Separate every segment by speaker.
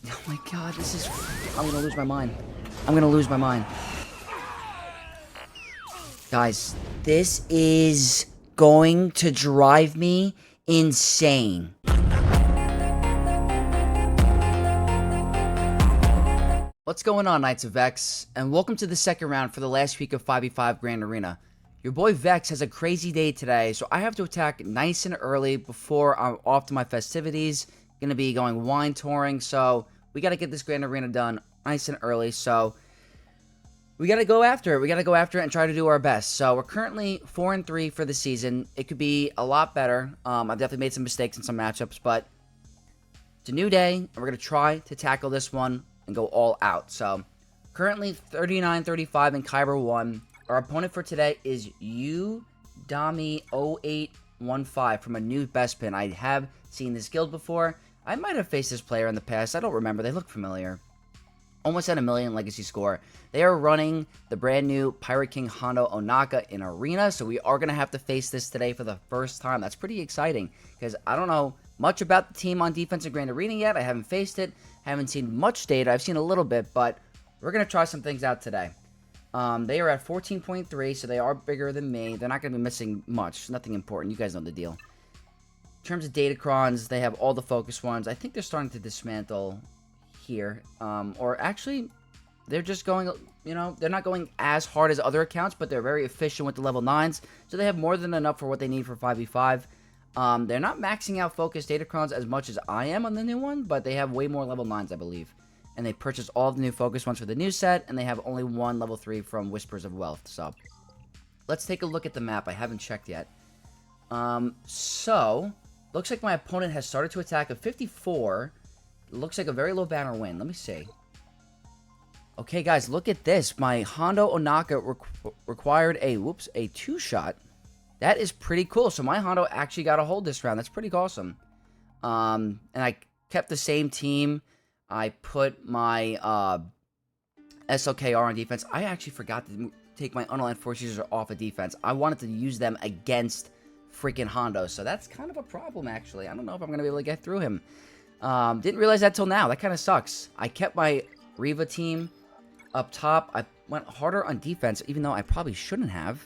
Speaker 1: Oh my god, this is... I'm gonna lose my mind. I'm gonna lose my mind. Guys, this is going to drive me insane. What's going on, Knights of Vex? And welcome to the second round for the last week of 5v5 Grand Arena. Your boy Vex has a crazy day today, so I have to attack nice and early before I'm off to my festivities. Gonna be going wine touring, so we gotta get this Grand Arena done nice and early, so we gotta go after it. We gotta go after it and try to do our best. So we're currently 4-3 for the season. It could be a lot better. I've definitely made some mistakes in some matchups, but it's a new day, and we're gonna try to tackle this one and go all out. So currently 39-35 in Kyber 1. Our opponent for today is Udami0815 from a new best pin. I have seen this guild before. I might have faced this player in the past. I don't remember. They look familiar. Almost at a million legacy score. They are running the brand new Pirate King Hondo Onaka in Arena, so we are going to have to face this today for the first time. That's pretty exciting, because I don't know much about the team on defense in Grand Arena yet. I haven't faced it. Haven't seen much data. I've seen a little bit, but we're going to try some things out today. They are at 14.3, so they are bigger than me. They're not going to be missing much. Nothing important. You guys know the deal. In terms of Datacrons, they have all the focus ones. I think they're starting to dismantle here. Or actually, they're just going, you know, they're not going as hard as other accounts, but they're very efficient with the level 9s. So they have more than enough for what they need for 5v5. They're not maxing out focus Datacrons as much as I am on the new one, but they have way more level 9s, I believe. And they purchased all the new focus ones for the new set, and they have only one level 3 from Whispers of Wealth. So let's take a look at the map. I haven't checked yet. So looks like my opponent has started to attack a 54. Looks like a very low banner win. Let me see. Okay, guys, look at this. My Hondo Onaka required a 2-shot. That is pretty cool. So my Hondo actually got a hold this round. That's pretty awesome. And I kept the same team. I put my SLKR on defense. I actually forgot to take my unaligned force users off of defense. I wanted to use them against freaking Hondo. So that's kind of a problem, actually. I don't know if I'm going to be able to get through him. Didn't realize that till now. That kind of sucks. I kept my Reva team up top. I went harder on defense, even though I probably shouldn't have.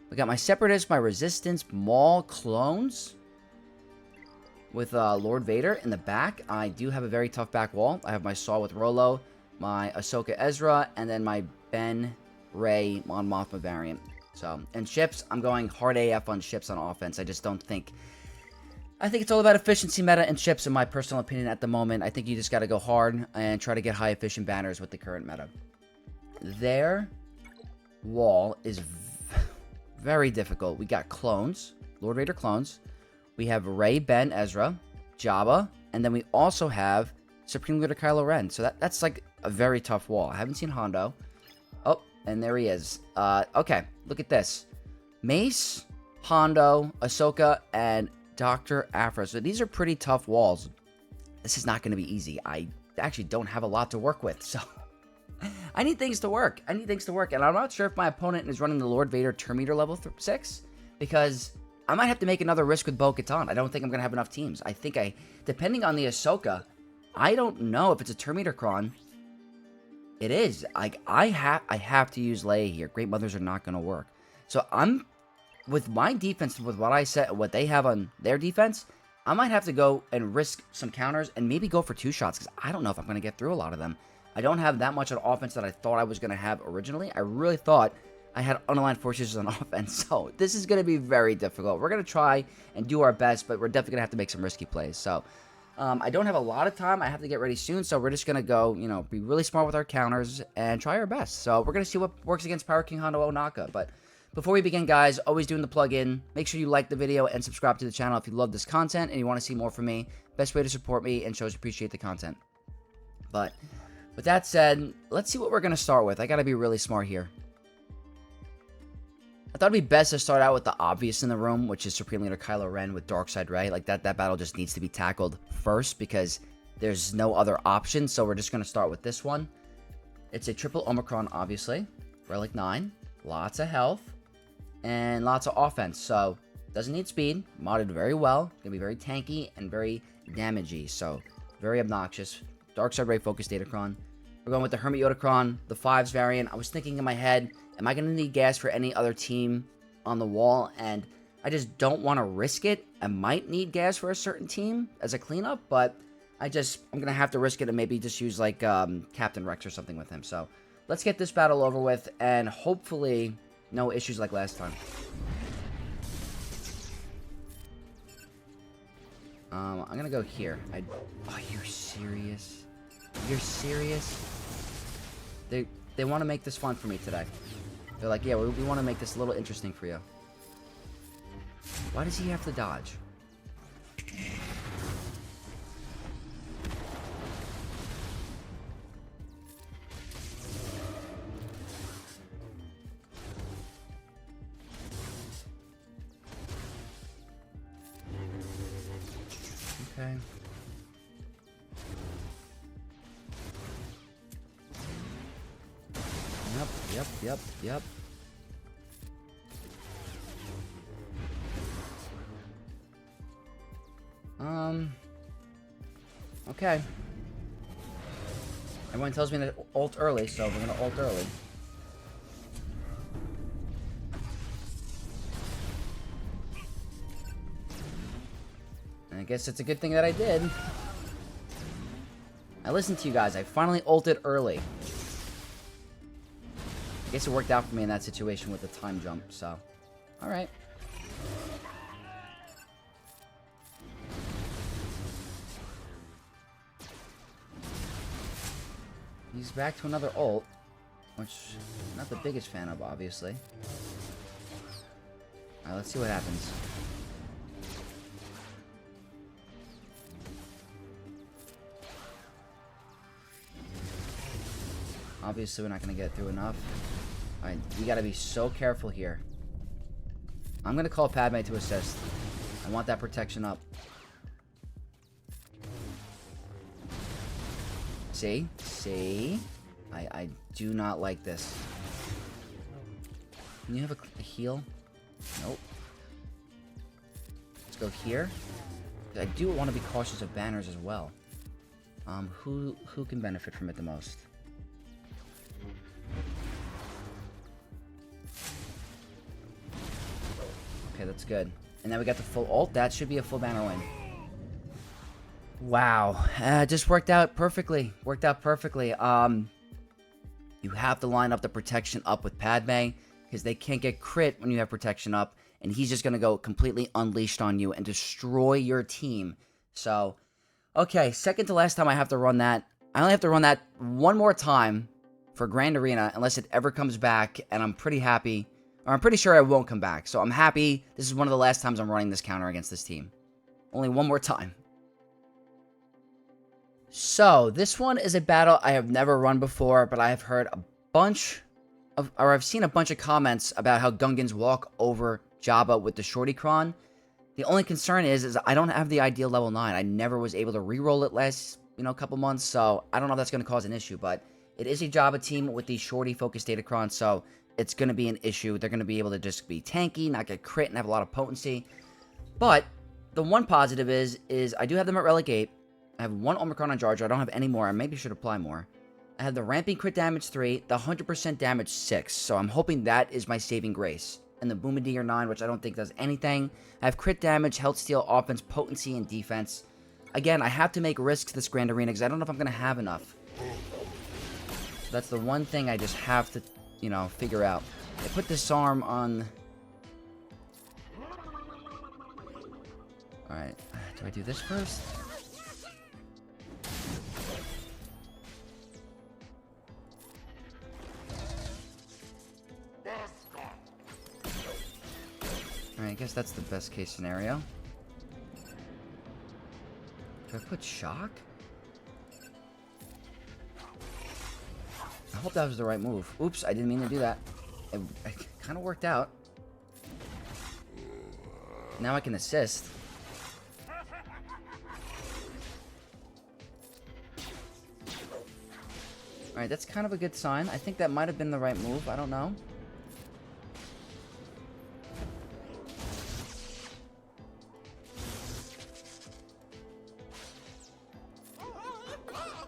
Speaker 1: We got my Separatists, my Resistance, Maul clones with Lord Vader in the back. I do have a very tough back wall. I have my Saw with Rolo, my Ahsoka Ezra, and then my Ben Rey Mon Mothma variant. So, and ships, I'm going hard AF on ships on offense. I just don't think... I think it's all about efficiency meta and ships, in my personal opinion, at the moment. I think you just got to go hard and try to get high efficient banners with the current meta. Their wall is very difficult. We got clones, Lord Vader clones. We have Rey, Ben, Ezra, Jabba, and then we also have Supreme Leader Kylo Ren. So that's like a very tough wall. I haven't seen Hondo. Oh, and there he is. Okay, look at this. Mace, Hondo, Ahsoka, and Dr. Aphra. So these are pretty tough walls. This is not going to be easy. I actually don't have a lot to work with, so I need things to work. I need things to work, and I'm not sure if my opponent is running the Lord Vader Terminator level 6, because I might have to make another risk with Bo-Katan. I don't think I'm going to have enough teams. I think depending on the Ahsoka, I don't know if it's a Terminator Cron. It is. Like, I have to use Leia here. Great Mothers are not going to work. So I'm, with my defense, with what I said, what they have on their defense, I might have to go and risk some counters and maybe go for 2 shots, because I don't know if I'm going to get through a lot of them. I don't have that much on offense that I thought I was going to have originally. I really thought I had unaligned forces on offense, so this is going to be very difficult. We're going to try and do our best, but we're definitely going to have to make some risky plays. So I don't have a lot of time. I have to get ready soon, so we're just going to go, you know, be really smart with our counters and try our best. So we're going to see what works against Pirate King Hondo Onaka. But before we begin, guys, always doing the plug-in. Make sure you like the video and subscribe to the channel if you love this content and you want to see more from me. Best way to support me and shows appreciate the content. But with that said, let's see what we're going to start with. I got to be really smart here. I thought it'd be best to start out with the obvious in the room, which is Supreme Leader Kylo Ren with Darkseid Rey. Like, that battle just needs to be tackled first because there's no other option. So we're just going to start with this one. It's a triple Omicron, obviously. Relic 9. Lots of health. And lots of offense. So, doesn't need speed. Modded very well. Going to be very tanky and very damagey. So, very obnoxious. Dark Side Ray Focus Datacron. We're going with the Hermit Yodacron, the 5s variant. I was thinking in my head, am I going to need gas for any other team on the wall? And I just don't want to risk it. I might need gas for a certain team as a cleanup, but I'm going to have to risk it and maybe just use like Captain Rex or something with him. So let's get this battle over with and hopefully no issues like last time. I'm going to go here. Oh, you're serious? You're serious? They want to make this fun for me today. They're like, yeah, we want to make this a little interesting for you. Why does he have to dodge? Okay. Yep. Okay. Everyone tells me to ult early, so we're gonna ult early. And I guess it's a good thing that I did. I listened to you guys. I finally ulted early. I guess it worked out for me in that situation with the time jump, so. Alright. He's back to another ult, which I'm not the biggest fan of, obviously. Alright, let's see what happens. Obviously, we're not going to get through enough. Alright, you got to be so careful here. I'm going to call Padme to assist. I want that protection up. See? See? I do not like this. Can you have a heal? Nope. Let's go here. I do want to be cautious of banners as well. Who can benefit from it the most? Okay, that's good. And then we got the full ult. That should be a full banner win. Wow. Just worked out perfectly. Worked out perfectly. You have to line up the protection up with Padme, because they can't get crit when you have protection up, and he's just going to go completely unleashed on you and destroy your team. So, okay, second to last time I have to run that. I only have to run that one more time for Grand Arena, unless it ever comes back, and I'm pretty happy. Or I'm pretty sure I won't come back. So I'm happy. This is one of the last times I'm running this counter against this team. Only one more time. So, this one is a battle I have never run before, but I have heard a bunch of, or I've seen a bunch of comments about how Gungans walk over Jabba with the Shortycron. The only concern is I don't have the ideal level 9. I never was able to reroll it last, couple months, so I don't know if that's going to cause an issue, but it is a Jabba team with the Shorty focused Datacron, so it's going to be an issue. They're going to be able to just be tanky, not get crit, and have a lot of potency. But the one positive is I do have them at Relic 8. I have one Omicron on Jar Jar. I don't have any more. I maybe should apply more. I have the ramping crit damage 3, the 100% damage 6. So I'm hoping that is my saving grace. And the Bombardier 9, which I don't think does anything. I have crit damage, health steal, offense, potency, and defense. Again, I have to make risks this Grand Arena because I don't know if I'm going to have enough. So that's the one thing I just have to, figure out. I put this arm on... Alright, do I do this first? Alright, I guess that's the best case scenario. Do I put shock? I hope that was the right move. Oops, I didn't mean to do that. It kind of worked out. Now I can assist. Alright, that's kind of a good sign. I think that might have been the right move. I don't know.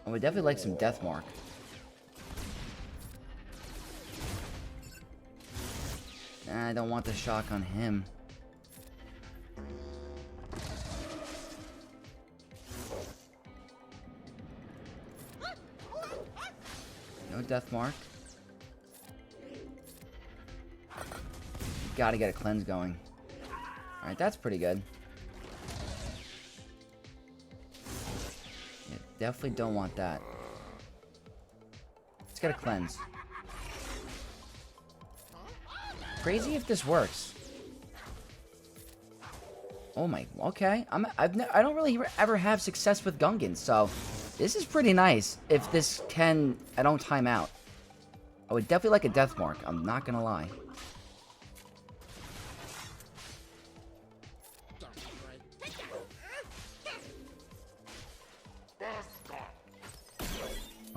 Speaker 1: I would definitely like some Death Mark. I don't want the shock on him. No Death Mark. Gotta get a cleanse going. Alright, that's pretty good. Yeah, definitely don't want that. Let's get a cleanse. Crazy if this works. Oh my, okay. I don't really ever have success with Gungan, so this is pretty nice. If this can, I don't time out. I would definitely like a Death Mark, I'm not gonna lie.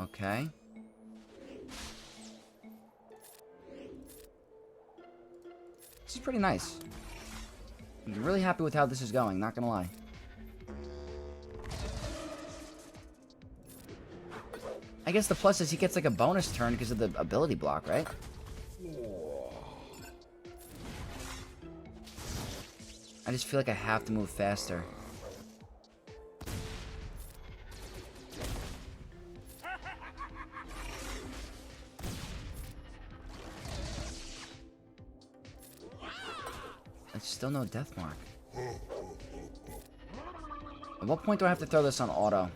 Speaker 1: Okay. This is pretty nice. I'm really happy with how this is going, not gonna lie. I guess the plus is he gets like a bonus turn because of the ability block, right? I just feel like I have to move faster. Still no Death Mark. At what point do I have to throw this on auto?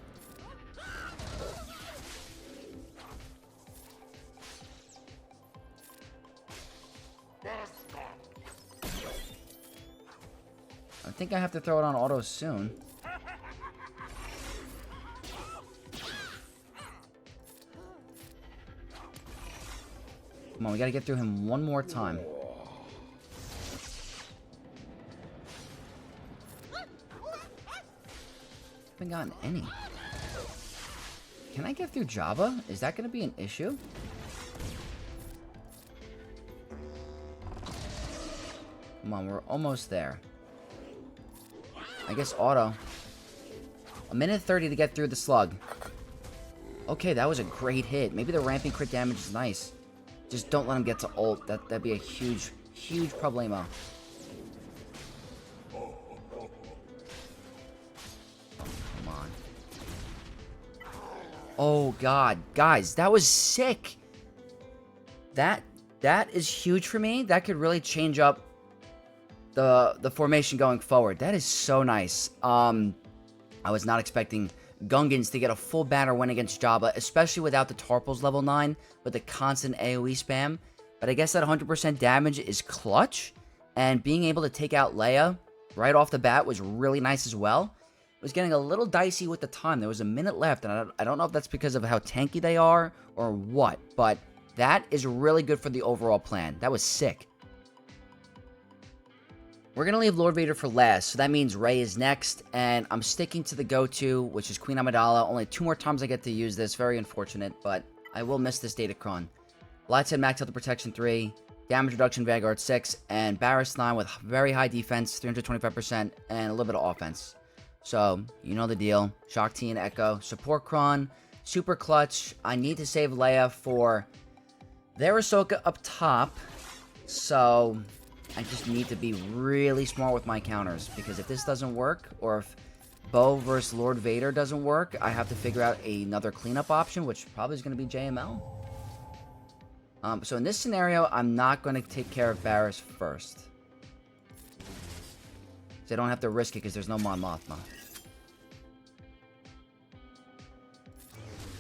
Speaker 1: I think I have to throw it on auto soon. Come on, we gotta get through him one more time. Haven't gotten any. Can I get through Jabba? Is that going to be an issue? Come on, we're almost there. I guess auto. 1:30 to get through the slug. Okay, that was a great hit. Maybe the ramping crit damage is nice. Just don't let him get to ult. That'd be a huge, huge problemo. Oh god, guys, that was sick. That is huge for me. That could really change up the formation going forward. That is so nice. I was not expecting Gungans to get a full banner win against Jabba, especially without the Tarpals level 9 with the constant AoE spam. But I guess that 100% damage is clutch, and being able to take out Leia right off the bat was really nice as well. It was getting a little dicey with the time. There was a minute left, and I don't know if that's because of how tanky they are or what, but that is really good for the overall plan. That was sick. We're going to leave Lord Vader for last, so that means Rey is next, and I'm sticking to the go-to, which is Queen Amidala. Only 2 more times I get to use this. Very unfortunate, but I will miss this Datacron. Lightsaber Max Health Protection 3, Damage Reduction Vanguard 6, and Barris 9 with very high defense, 325%, and a little bit of offense. So, you know the deal. Shock T and Echo. Support Kron. Super clutch. I need to save Leia for their Ahsoka up top. So, I just need to be really smart with my counters. Because if this doesn't work, or if Bo versus Lord Vader doesn't work, I have to figure out another cleanup option, which probably is going to be JML. So in this scenario, I'm not going to take care of Barris first. So I don't have to risk it because there's no Mon Mothma.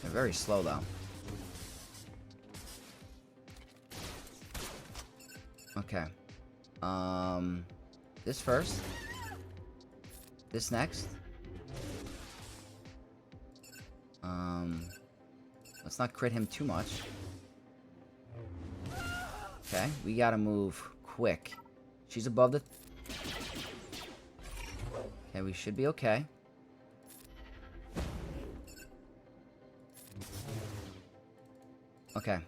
Speaker 1: They're very slow, though. Okay. This first. This next. Let's not crit him too much. Okay, we gotta move quick. She's above the... Okay, we should be okay. Okay.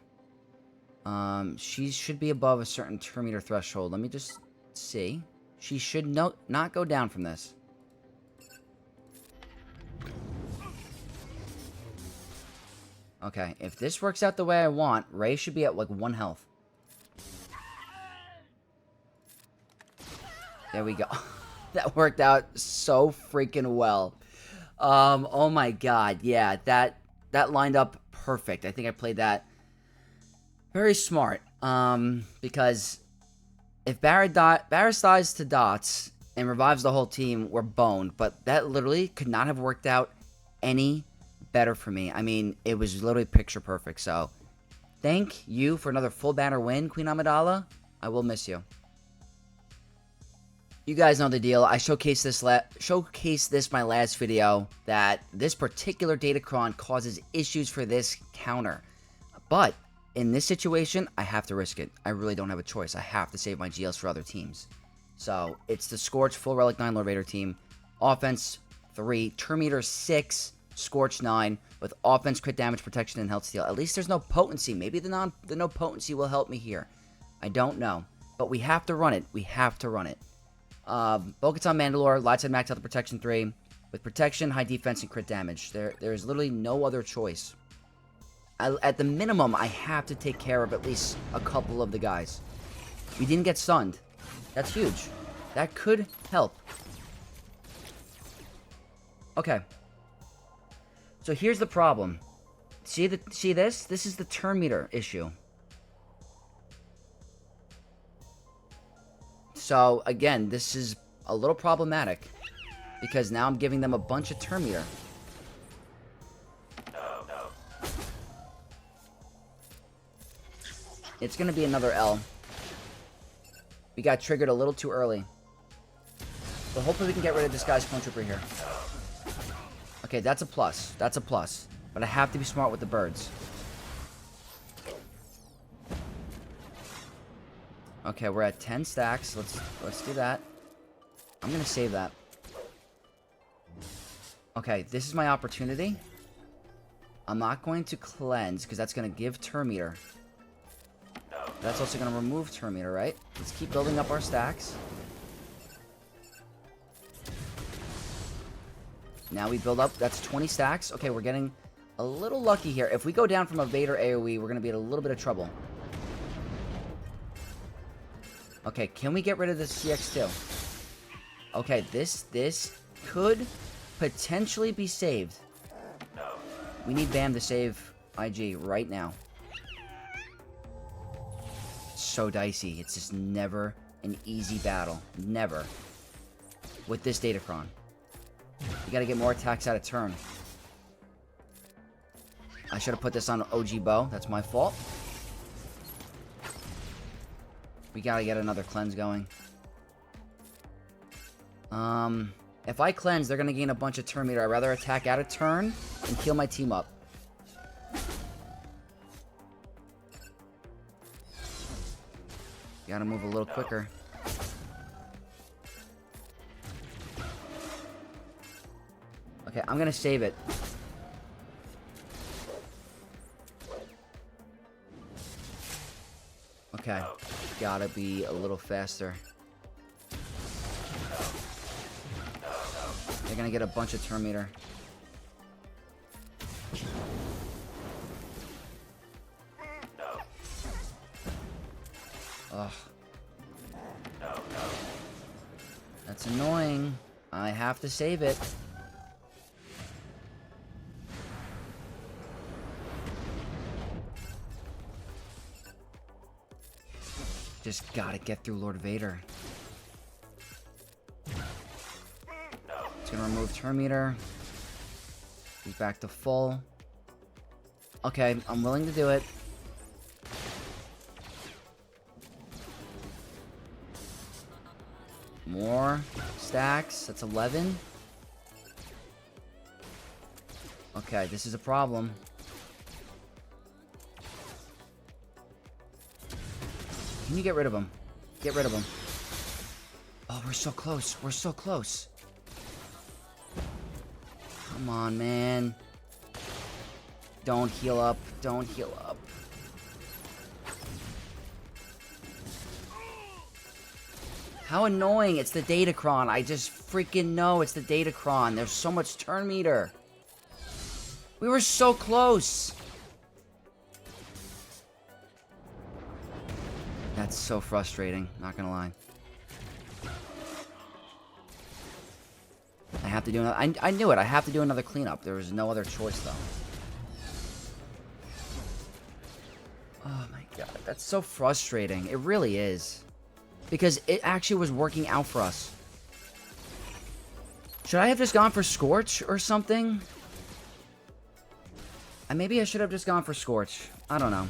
Speaker 1: She should be above a certain turn meter threshold. Let me just see. She should not go down from this. Okay, if this works out the way I want, Rey should be at, like, 1 health. There we go. That worked out so freaking well. Oh my god, yeah, that lined up perfect. I think I played that very smart. Because if Barris dies to dots and revives the whole team, we're boned. But that literally could not have worked out any better for me. I mean, it was literally picture perfect. So, thank you for another full banner win, Queen Amidala. I will miss you. You guys know the deal. I showcased this my last video, that this particular Datacron causes issues for this counter. But in this situation, I have to risk it. I really don't have a choice. I have to save my GLs for other teams. So, it's the Scorch Full Relic 9 Lord Vader team. Offense 3, Turn Meter 6, Scorch 9, with offense, crit damage, protection, and health steal. At least there's no potency. Maybe the no potency will help me here. I don't know. But we have to run it. We have to run it. Bo-Katan Mandalore, Lightside Max Health Protection 3, with protection, high defense, and crit damage. There is literally no other choice. At the minimum, I have to take care of at least a couple of the guys. We didn't get stunned. That's huge. That could help. Okay. So here's the problem. See this? This is the turn meter issue. So, again, this is a little problematic, because now I'm giving them a bunch of turn meter. It's going to be another L. We got triggered a little too early. So hopefully we can get rid of this guy's Clone Trooper here. Okay, that's a plus. That's a plus. But I have to be smart with the birds. Okay, we're at 10 stacks. Let's do that. I'm gonna save that. Okay, this is my opportunity. I'm not going to cleanse, because that's gonna give turn meter. That's also gonna remove turn meter, right? Let's keep building up our stacks. Now we build up. That's 20 stacks. Okay, we're getting a little lucky here. If we go down from a Vader AoE, we're gonna be in a little bit of trouble. Okay, can we get rid of this CX2? Okay, this could potentially be saved. We need Bam to save IG right now. So dicey. It's just never an easy battle. Never. With this Datacron. You gotta get more attacks out of turn. I should have put this on OG Bow. That's my fault. We gotta get another cleanse going. If I cleanse, they're gonna gain a bunch of turn meter. I'd rather attack out of turn and heal my team up. Gotta move a little quicker. Okay, I'm gonna save it. Okay, gotta be a little faster. They're gonna get a bunch of turn meter. Ugh. That's annoying. I have to save it. Just gotta get through Lord Vader. It's gonna remove turn meter. He's back to full. Okay, I'm willing to do it. More stacks. That's 11. Okay, this is a problem. Can you get rid of him? Get rid of him. Oh, we're so close. We're so close. Come on, man. Don't heal up. Don't heal up. How annoying. It's the Datacron. I just freaking know it's the Datacron. There's so much turn meter. We were so close. That's so frustrating, not gonna lie. I have to do another... I knew it. I have to do another cleanup. There was no other choice, though. Oh, my God. That's so frustrating. It really is. Because it actually was working out for us. Should I have just gone for Scorch or something? Maybe I should have just gone for Scorch. I don't know.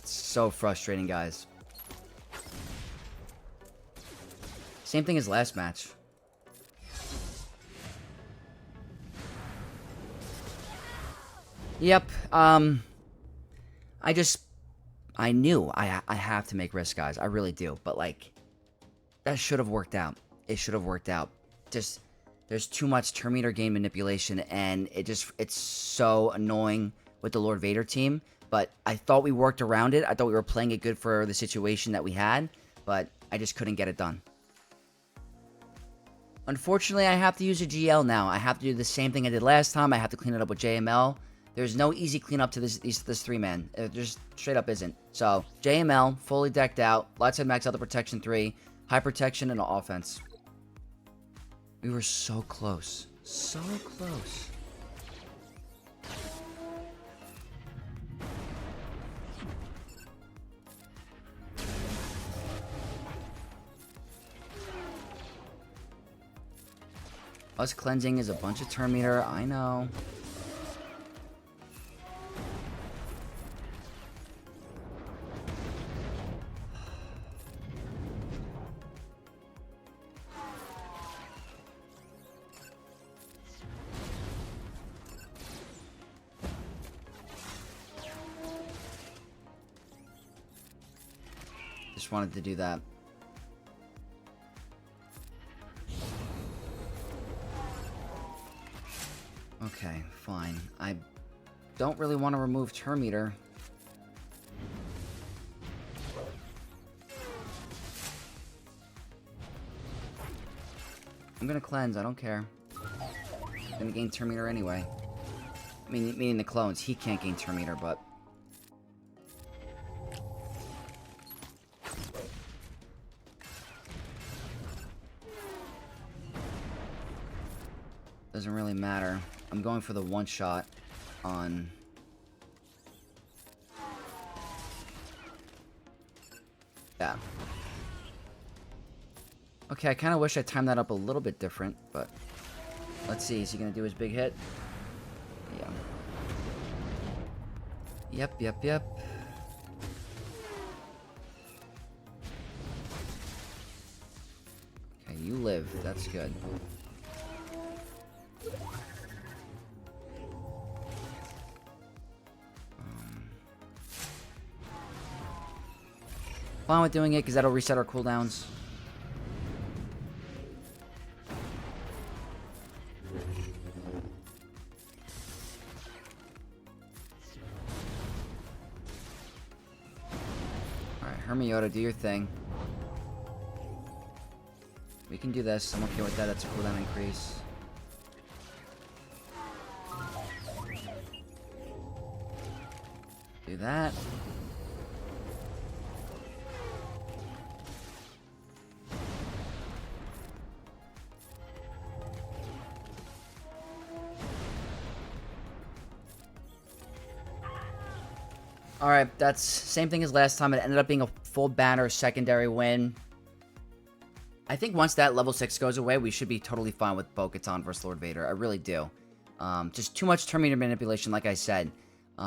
Speaker 1: So frustrating, guys. Same thing as last match. Yep. I knew I have to make risk, guys. I really do. But, like, that should have worked out. It should have worked out. Just, there's too much turn meter gain manipulation, and it's so annoying with the Lord Vader team. But I thought we worked around it. I thought we were playing it good for the situation that we had. But I just couldn't get it done. Unfortunately, I have to use a GL now. I have to do the same thing I did last time. I have to clean it up with JML. There's no easy cleanup to this 3-man. It just straight up isn't. So, JML, fully decked out. Light side max out the protection 3. High protection and offense. We were so close. So close. Us cleansing is a bunch of turn meter, I know. Just wanted to do that. Okay, fine. I don't really want to remove turn meter. I'm gonna cleanse, I don't care. I'm gonna gain turn meter anyway. I mean, meaning the clones. He can't gain turn meter, but... doesn't really matter. I'm going for the one shot on... yeah. Okay, I kind of wish I timed that up a little bit different, but... let's see, is he going to do his big hit? Yeah. Yep. Okay, you live. That's good. Fine with doing it, because that'll reset our cooldowns. Alright, Hermiota, do your thing. We can do this. I'm okay with that. That's a cooldown increase. Do that. Alright, that's same thing as last time. It ended up being a full banner secondary win. I think once that level 6 goes away, we should be totally fine with Bo-Katan versus Lord Vader. I really do. Just too much turn meter manipulation, like I said.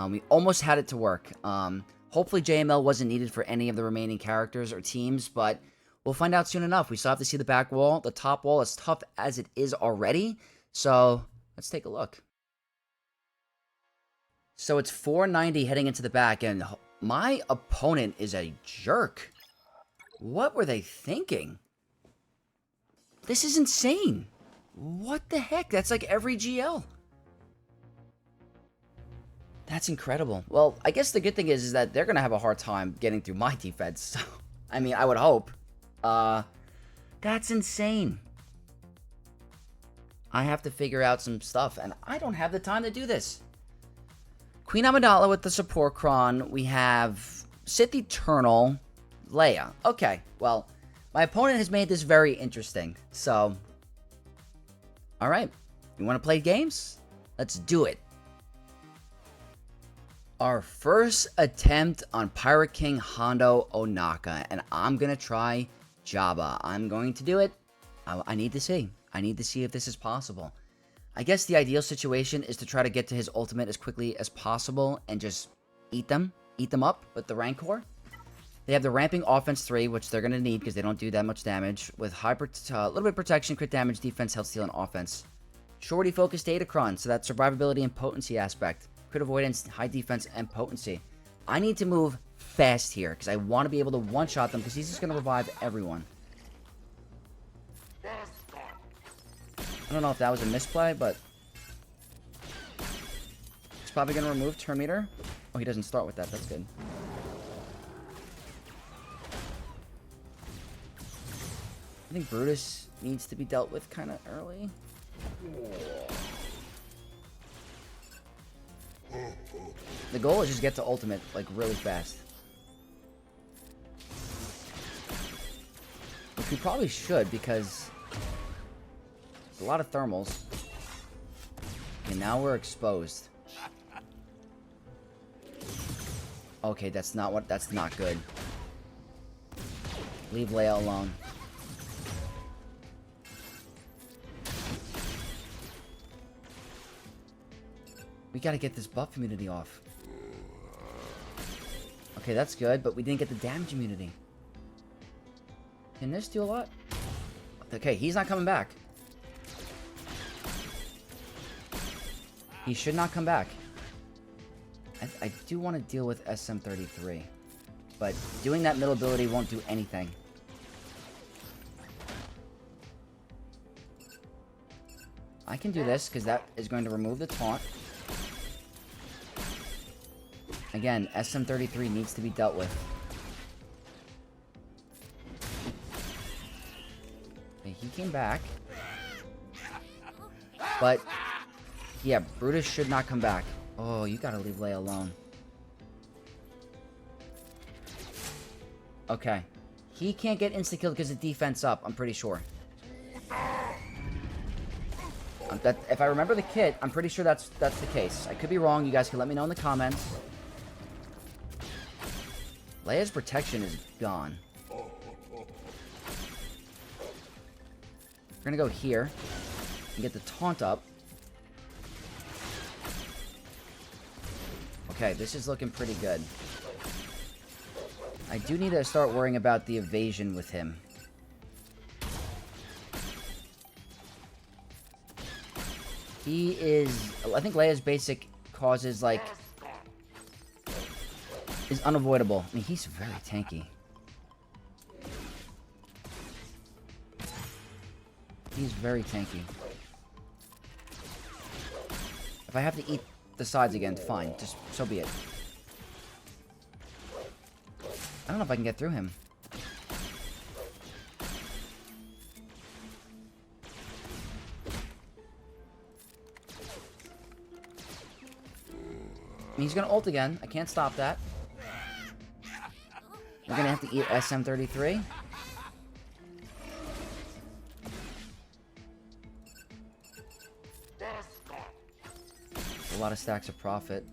Speaker 1: We almost had it to work. Hopefully JML wasn't needed for any of the remaining characters or teams, but we'll find out soon enough. We still have to see the back wall. The top wall, as tough as it is already. So, let's take a look. So it's 490 heading into the back, and my opponent is a jerk. What were they thinking? This is insane. What the heck? That's like every GL. That's incredible. Well, I guess the good thing is that they're going to have a hard time getting through my defense. So, I mean, I would hope. That's insane. I have to figure out some stuff, and I don't have the time to do this. Queen Amidala with the support cron. We have Sith Eternal, Leia. Okay, well, my opponent has made this very interesting. So, alright. You want to play games? Let's do it. Our first attempt on Pirate King Hondo Ohnaka, and I'm going to try Jabba. I'm going to do it. I need to see. I need to see if this is possible. I guess the ideal situation is to try to get to his ultimate as quickly as possible and just eat them up with the Rancor. They have the ramping offense 3, which they're going to need because they don't do that much damage, with a little bit of protection, crit damage, defense, health steal, and offense. Shorty focused Datacron, so that's survivability and potency aspect. Crit avoidance, high defense, and potency. I need to move fast here because I want to be able to one-shot them because he's just going to revive everyone. I don't know if that was a misplay, but he's probably going to remove turn meter. Oh, he doesn't start with that. That's good. I think Brutus needs to be dealt with kind of early. The goal is just get to ultimate, like, really fast. Which we probably should, because there's a lot of thermals. And now we're exposed. Okay, that's not good. Leave Leia alone. We gotta get this buff immunity off. Okay, that's good, but we didn't get the damage immunity. Can this do a lot? Okay, he's not coming back. He should not come back. I do want to deal with SM33. But doing that middle ability won't do anything. I can do this, because that is going to remove the taunt. Again, SM33 needs to be dealt with. Okay, he came back. But, yeah, Brutus should not come back. Oh, you gotta leave Leia alone. Okay. He can't get insta-killed because of defense up, I'm pretty sure. If I remember the kit, I'm pretty sure that's the case. I could be wrong. You guys can let me know in the comments. Leia's protection is gone. We're gonna go here and get the taunt up. Okay, this is looking pretty good. I do need to start worrying about the evasion with him. He is... I think Leia's basic causes, like... is unavoidable. I mean, he's very tanky. He's very tanky. If I have to eat the sides again, fine. Just, so be it. I don't know if I can get through him. I mean, he's gonna ult again. I can't stop that. We're gonna have to eat SM33. A lot of stacks of profit.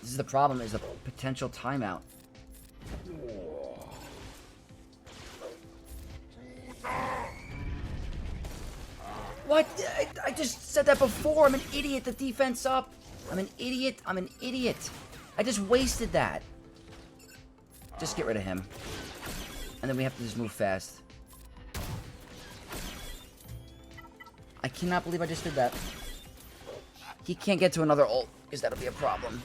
Speaker 1: This is the problem, is the potential timeout. What? I just said that before. I'm an idiot. The defense up. I'm an idiot. I'm an idiot. I just wasted that. Just get rid of him. And then we have to just move fast. I cannot believe I just did that. He can't get to another ult, because that'll be a problem.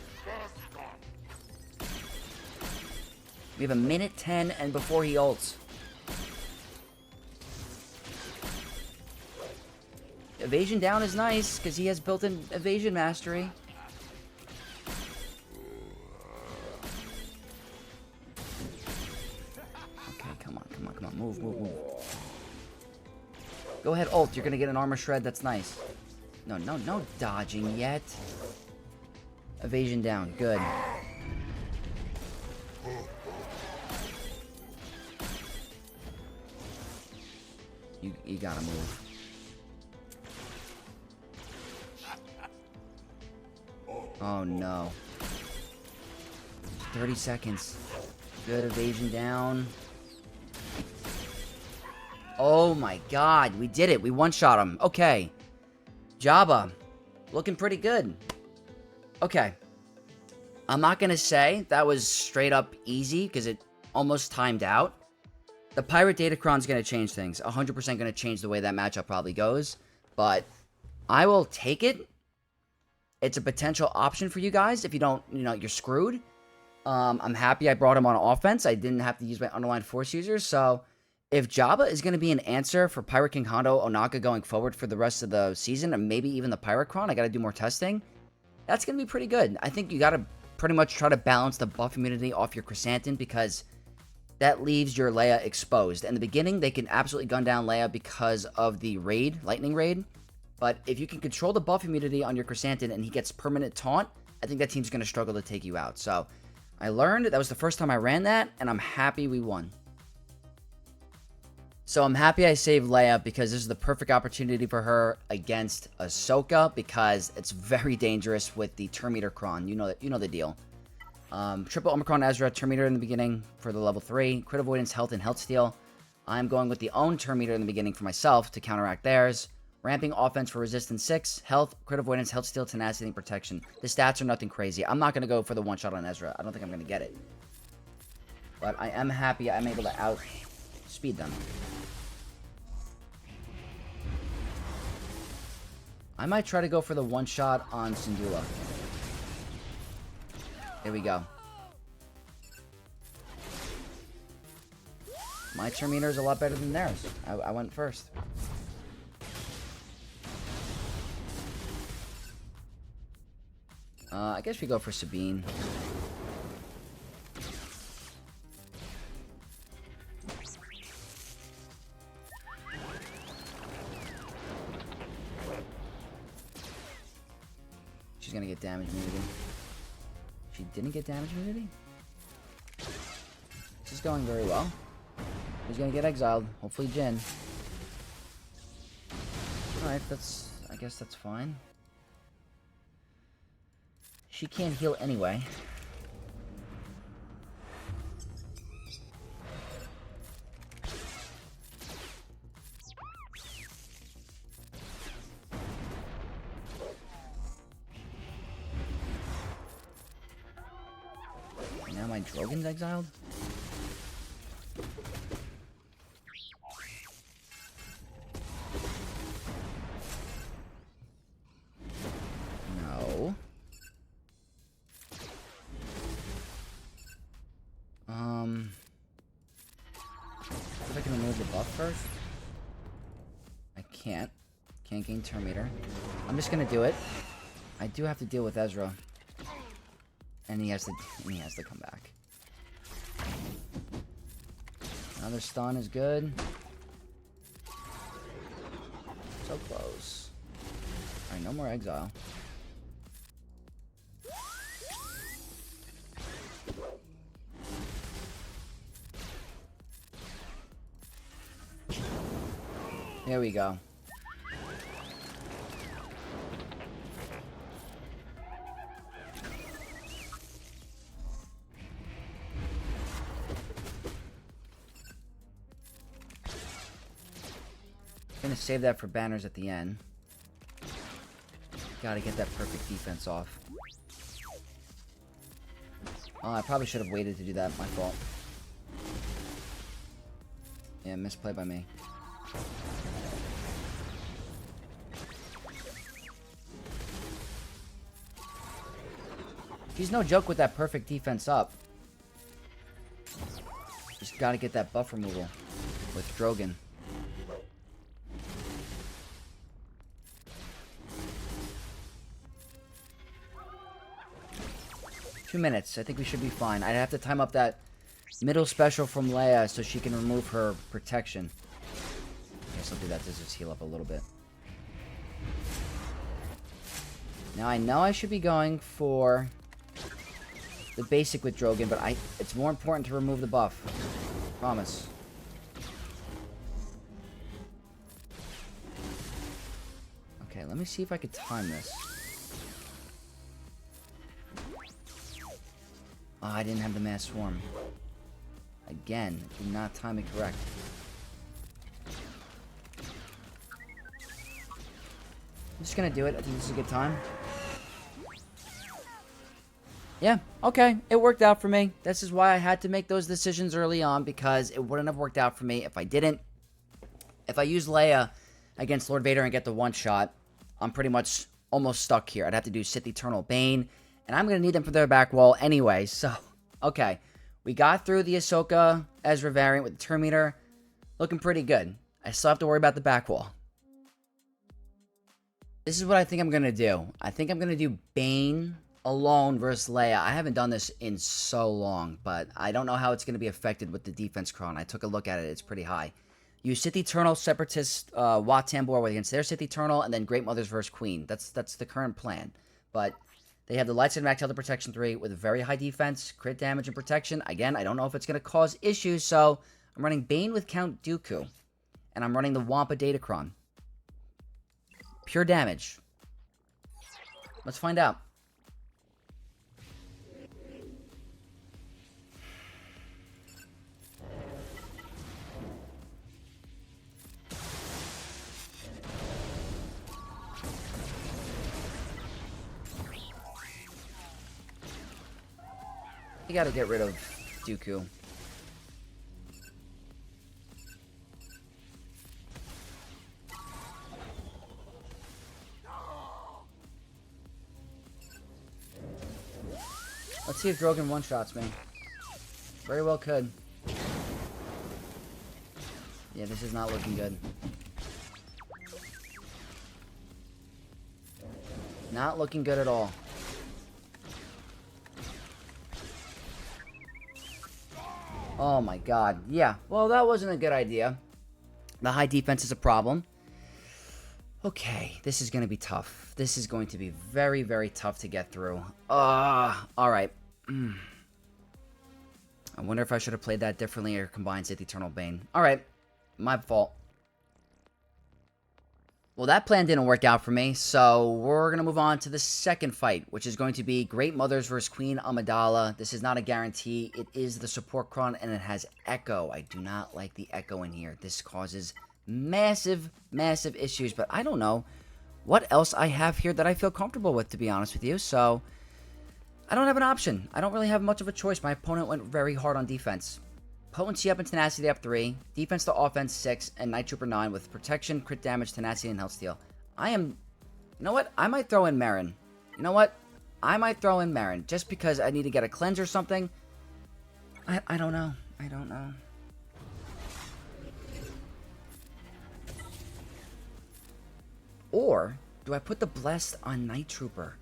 Speaker 1: We have a minute 10 and before he ults. Evasion down is nice, because he has built-in evasion mastery. Okay, come on. Move. Go ahead, ult. You're going to get an armor shred. That's nice. No dodging yet. Evasion down. Good. You gotta move. Oh no. 30 seconds. Good, evasion down. Oh my god, we did it. We one-shot him. Okay. Jabba. Looking pretty good. Okay. I'm not gonna say that was straight up easy, because it almost timed out. The Pirate Datacron's going to change things. 100% going to change the way that matchup probably goes. But I will take it. It's a potential option for you guys. If you don't, you're screwed. I'm happy I brought him on offense. I didn't have to use my underlined force users. So if Jabba is going to be an answer for Pirate King Hondo Ohnaka going forward for the rest of the season, and maybe even the Pirate Cron, I got to do more testing. That's going to be pretty good. I think you got to pretty much try to balance the buff immunity off your Chrysanthemum, because that leaves your Leia exposed. In the beginning, they can absolutely gun down Leia because of the raid, lightning raid. But if you can control the buff immunity on your Chrysanthemum and he gets permanent taunt, I think that team's going to struggle to take you out. So I learned, that was the first time I ran that, and I'm happy we won. So I'm happy I saved Leia, because this is the perfect opportunity for her against Ahsoka, because it's very dangerous with the Terminator Cron. You know the deal. Triple Omicron Ezra, Terminator in the beginning for the level 3, crit avoidance, health, and health steal. I'm going with the own Terminator in the beginning for myself to counteract theirs. Ramping offense for resistance 6, health, crit avoidance, health steal, tenacity, and protection. The stats are nothing crazy. I'm not going to go for the one-shot on Ezra. I don't think I'm going to get it. But I am happy I'm able to outspeed them. I might try to go for the one-shot on Syndulla. Here we go. My Terminator is a lot better than theirs. I went first. I guess we go for Sabine. She's gonna get damage immunity. She didn't get damage immunity? This is going very well. Who's gonna get exiled? Hopefully Jin. Alright, I guess that's fine. She can't heal anyway. Now my Drogon's exiled? No. If I can remove the buff first. I can't. Can't gain Terminator. I'm just gonna do it. I do have to deal with Ezra. And he has to come back. Another stun is good. So close. Alright, no more exile. Here we go. Gonna save that for banners at the end. Gotta get that perfect defense off. Oh, I probably should have waited to do that. My fault. Yeah, misplay by me. He's no joke with that perfect defense up. Just gotta get that buff removal with Drogon. 2 minutes. I think we should be fine. I'd have to time up that middle special from Leia so she can remove her protection. I guess I'll do that to just heal up a little bit. Now I know I should be going for the basic with Drogon, but it's more important to remove the buff. Promise. Okay, let me see if I could time this. Oh, I didn't have the mass swarm. Again, do not time it correct. I'm just gonna do it. I think this is a good time. Yeah, okay. It worked out for me. This is why I had to make those decisions early on, because it wouldn't have worked out for me if I didn't. If I use Leia against Lord Vader and get the one-shot, I'm pretty much almost stuck here. I'd have to do Sith Eternal Bane, and I'm going to need them for their back wall anyway. So, okay. We got through the Ahsoka Ezra variant with the turn meter. Looking pretty good. I still have to worry about the back wall. This is what I think I'm going to do. I think I'm going to do Bane alone versus Leia. I haven't done this in so long, but I don't know how it's going to be affected with the defense cron. I took a look at it. It's pretty high. Use Sith Eternal, Separatist, Wat Tambor against their Sith Eternal, and then Great Mothers versus Queen. That's the current plan. But they have the Lightsaber Max Elder Protection 3 with a very high defense, crit damage, and protection. Again, I don't know if it's going to cause issues, so I'm running Bane with Count Dooku. And I'm running the Wampa Datacron. Pure damage. Let's find out. You gotta get rid of Dooku. Let's see if Drogon one-shots me. Very well could. Yeah, this is not looking good. Not looking good at all. Oh my god. Yeah, well, that wasn't a good idea. The high defense is a problem. Okay, this is going to be tough. This is going to be very, very tough to get through. Alright. I wonder if I should have played that differently or combined Sith Eternal Bane. Alright, my fault. Well, that plan didn't work out for me, so we're going to move on to the second fight, which is going to be Great Mothers versus Queen Amidala. This is not a guarantee. It is the support cron, and it has Echo. I do not like the Echo in here. This causes massive, massive issues, but I don't know what else I have here that I feel comfortable with, to be honest with you, so I don't have an option. I don't really have much of a choice. My opponent went very hard on defense. Potency up and tenacity up 3, defense to offense 6, and Night Trooper 9 with protection, crit damage, tenacity, and health steal. You know what? I might throw in Merrin. You know what? I might throw in Merrin just because I need to get a cleanse or something. I don't know. I don't know. Or do I put the Blessed on Night Trooper?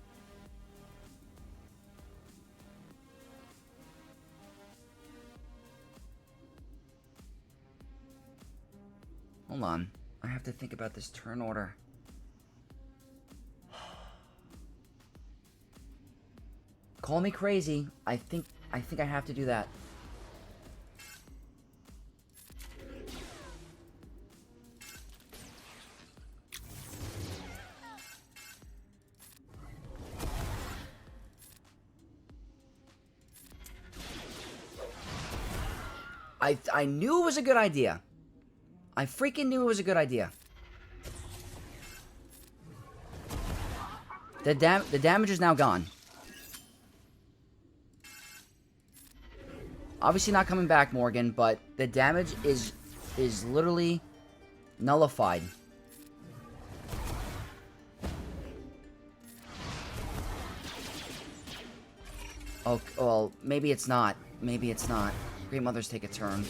Speaker 1: Hold on. I have to think about this turn order. Call me crazy. I think I have to do that. I knew it was a good idea. I freaking knew it was a good idea. The damage is now gone. Obviously not coming back, Morgan, but the damage is literally nullified. Oh, well, maybe it's not. Maybe it's not. Great Mothers take a turn.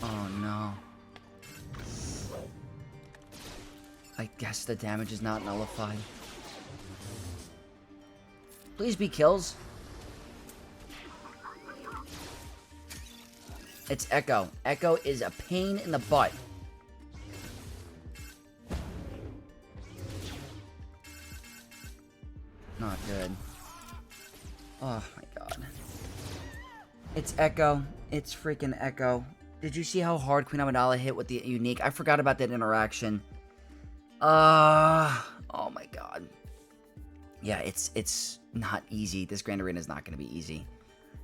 Speaker 1: Oh, no. I guess the damage is not nullified. Please be kills. It's Echo. Echo is a pain in the butt. Not good. Oh my god. It's Echo. It's freaking Echo. Did you see how hard Queen Amidala hit with the unique? I forgot about that interaction. Oh my god. Yeah, it's not easy. This Grand Arena is not going to be easy.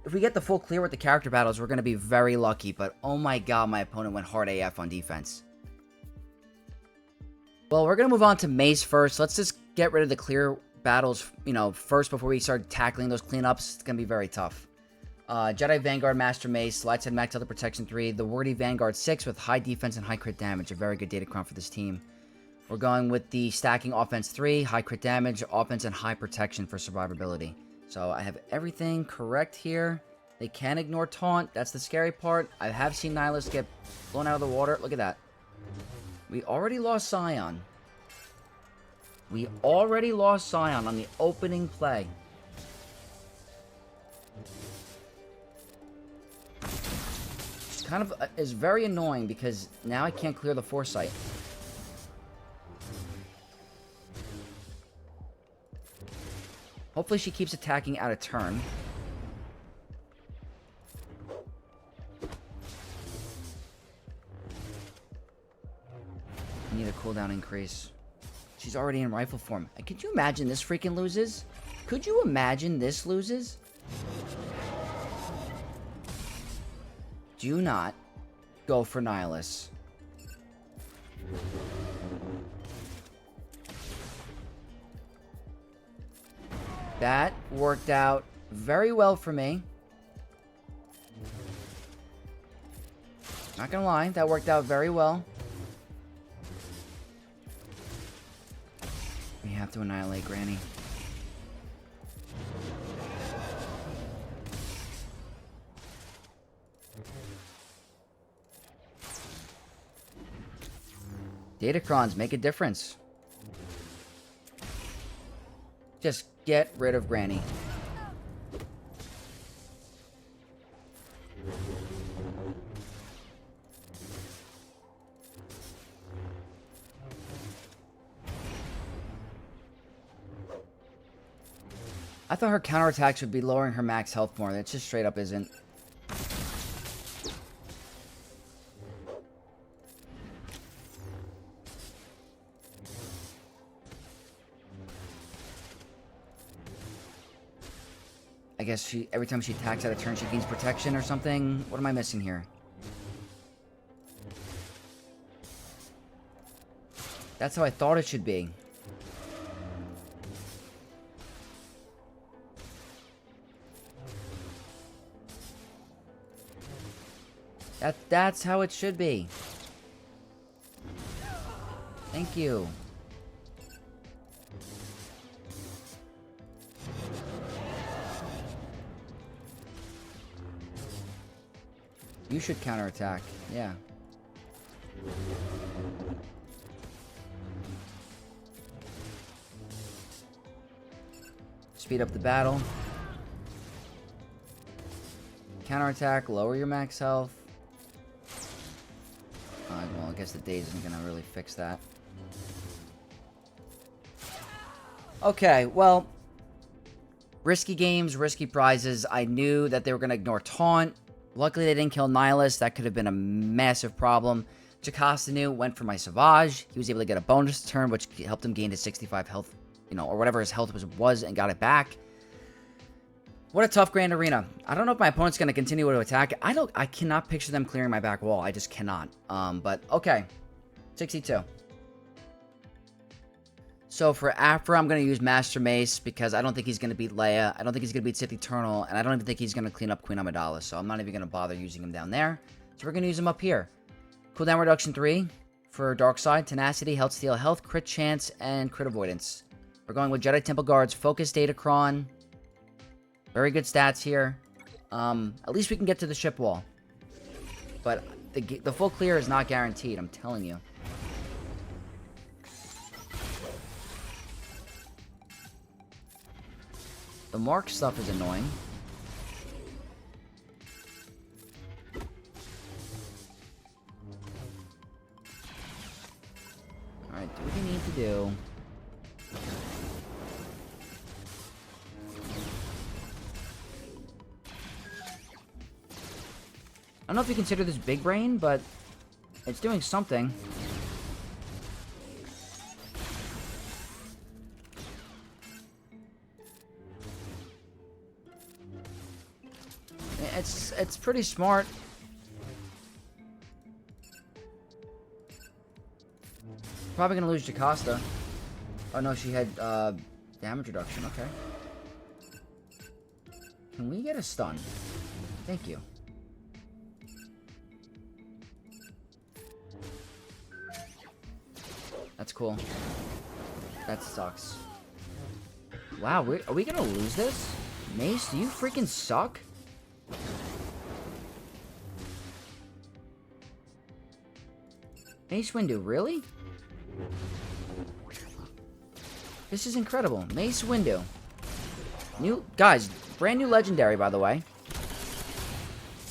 Speaker 1: If we get the full clear with the character battles, we're going to be very lucky. But oh my god, my opponent went hard AF on defense. Well, we're going to move on to Mace first. Let's just get rid of the clear battles, you know, first before we start tackling those cleanups. It's going to be very tough. Jedi Vanguard Master Mace, Light Side Max Other Protection 3, the Wordy Vanguard 6 with high defense and high crit damage. A very good datacron for this team. We're going with the Stacking Offense 3, high crit damage, offense, and high protection for survivability. So I have everything correct here. They can ignore Taunt. That's the scary part. I have seen Nihilus get blown out of the water. Look at that. We already lost Scion. We already lost Scion on the opening play. Which kind of is very annoying because now I can't clear the Foresight. Hopefully she keeps attacking out of turn. I need a cooldown increase. She's already in rifle form. Could you imagine this freaking loses? Could you imagine this loses? Do not go for Nihilus. That worked out very well for me. Not gonna lie, that worked out very well. We have to annihilate Granny. Datacrons make a difference. Just get rid of Granny. I thought her counterattacks would be lowering her max health more. That just straight up isn't. I guess every time she attacks out of turn, she gains protection or something. What am I missing here? That's how I thought it should be. That's how it should be. Thank you. You should counterattack. Yeah. Speed up the battle. Counterattack, lower your max health. Well, I guess the daze isn't gonna really fix that. Okay, well, risky games, risky prizes. I knew that they were gonna ignore Taunt. Luckily, they didn't kill Nihilus. That could have been a massive problem. Jacostanu went for my Savage. He was able to get a bonus turn, which helped him gain his 65 health, you know, or whatever his health was and got it back. What a tough Grand Arena. I don't know if my opponent's going to continue to attack. I cannot picture them clearing my back wall. I just cannot. But, okay. 62. So, for Aphra, I'm going to use Master Mace because I don't think he's going to beat Leia. I don't think he's going to beat Sith Eternal. And I don't even think he's going to clean up Queen Amidala. So, I'm not even going to bother using him down there. So, we're going to use him up here. Cooldown reduction 3 for Dark Side, Tenacity, Health Steal, Health, Crit Chance, and Crit Avoidance. We're going with Jedi Temple Guards, Focus Datacron. Very good stats here. At least we can get to the ship wall. But the full clear is not guaranteed, I'm telling you. The The mark stuff is annoying. Alright, do what you need to do. I don't know if you consider this big brain, but it's doing something. It's pretty smart. Probably gonna lose Jocasta. Oh no, she had damage reduction. Okay. Can we get a stun? Thank you. That's cool. That sucks. Wow, are we gonna lose this? Mace, do you freaking suck? Mace Windu, really? This is incredible. Mace Windu. Guys, brand new legendary, by the way.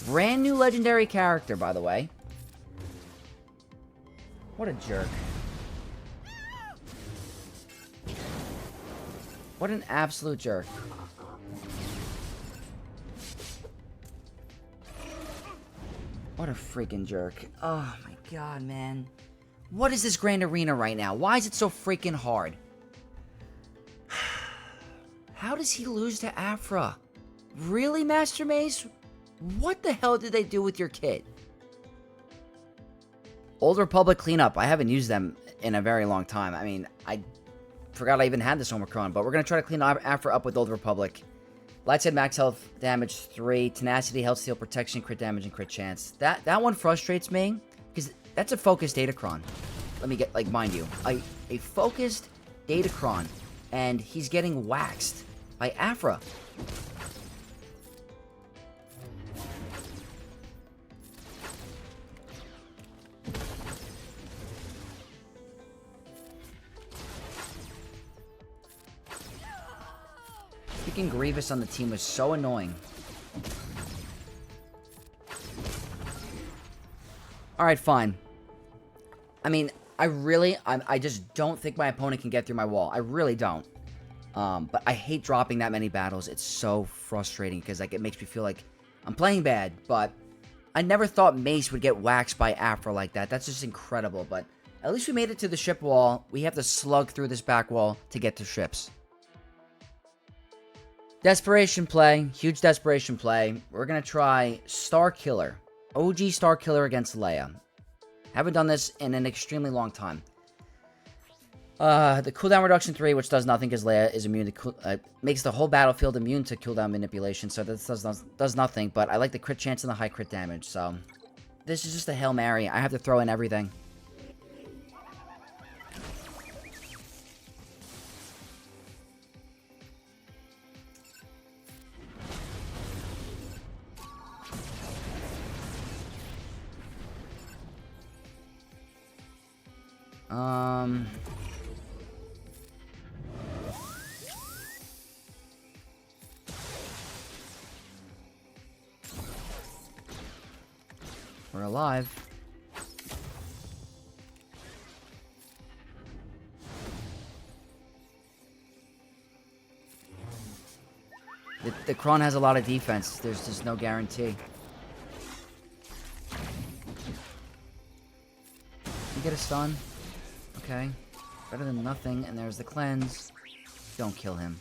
Speaker 1: Brand new legendary character, by the way. What a jerk. What an absolute jerk. What a freaking jerk. Oh my god, man. What is this Grand Arena right now? Why is it so freaking hard? How does he lose to Aphra? Really, Master Mace? What the hell did they do with your kit? Old Republic Cleanup. I haven't used them in a very long time. I mean, I forgot I even had this Omicron, but we're going to try to clean Aphra up with Old Republic. Lightside max health damage 3, tenacity, health steal, protection, crit damage, and crit chance. That one frustrates me, because that's a focused Datacron. Let me get, like, mind you. A focused Datacron, and he's getting waxed by Aphra. Freaking Grievous on the team was so annoying. Alright, fine. I mean, I just don't think my opponent can get through my wall. I really don't. But I hate dropping that many battles. It's so frustrating because, like, it makes me feel like I'm playing bad. But I never thought Mace would get waxed by Aphra like that. That's just incredible. But at least we made it to the ship wall. We have to slug through this back wall to get to ships. Desperation play. Huge desperation play. We're going to try Starkiller. OG Starkiller against Leia. Haven't done this in an extremely long time. The cooldown reduction 3, which does nothing because Leia is immune to makes the whole battlefield immune to cooldown manipulation, so this does nothing, but I like the crit chance and the high crit damage, so this is just a Hail Mary. I have to throw in everything. We're alive. The Krennc has a lot of defense. There's just no guarantee. You get a stun. Okay. Better than nothing. And there's the cleanse. Don't kill him.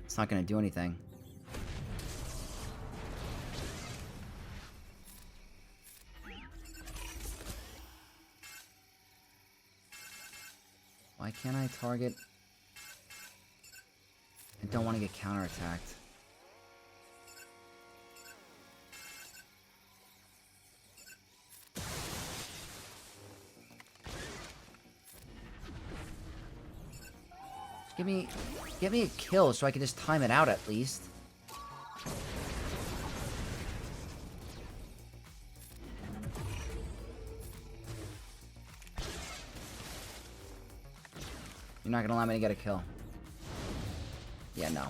Speaker 1: It's not going to do anything. Why can't I target? I don't want to get counterattacked. Get me a kill so I can just time it out at least. You're not gonna allow me to get a kill. Yeah, no.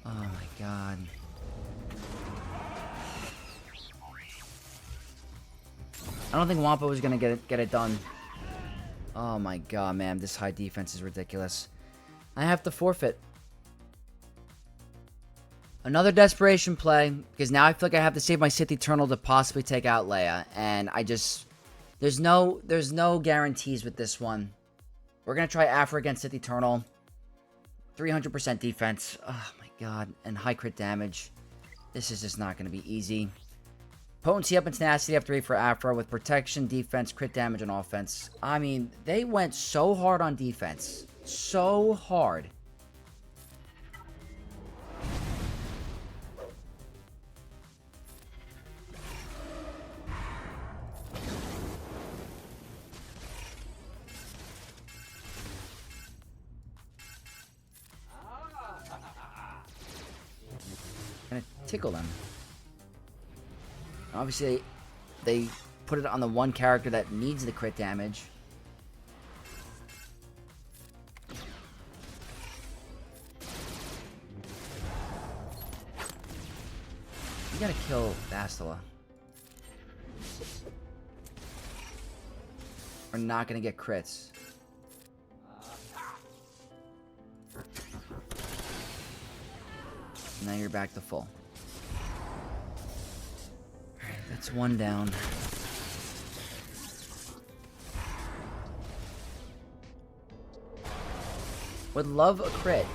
Speaker 1: Oh my god. I don't think Wampa was gonna get it done. Oh my god, man. This high defense is ridiculous. I have to forfeit. Another desperation play, because now I feel like I have to save my Sith Eternal to possibly take out Leia, and I just... There's no guarantees with this one. We're going to try Aphra against Sith Eternal. 300% defense. Oh my god. And high crit damage. This is just not going to be easy. Potency up and tenacity up 3 for Aphra with protection, defense, crit damage, and offense. I mean, they went so hard on defense. So hard. Gonna tickle them. Obviously, they put it on the one character that needs the crit damage. You gotta kill Bastila. We're not gonna get crits. Now you're back to full. Alright, that's one down. Would love a crit.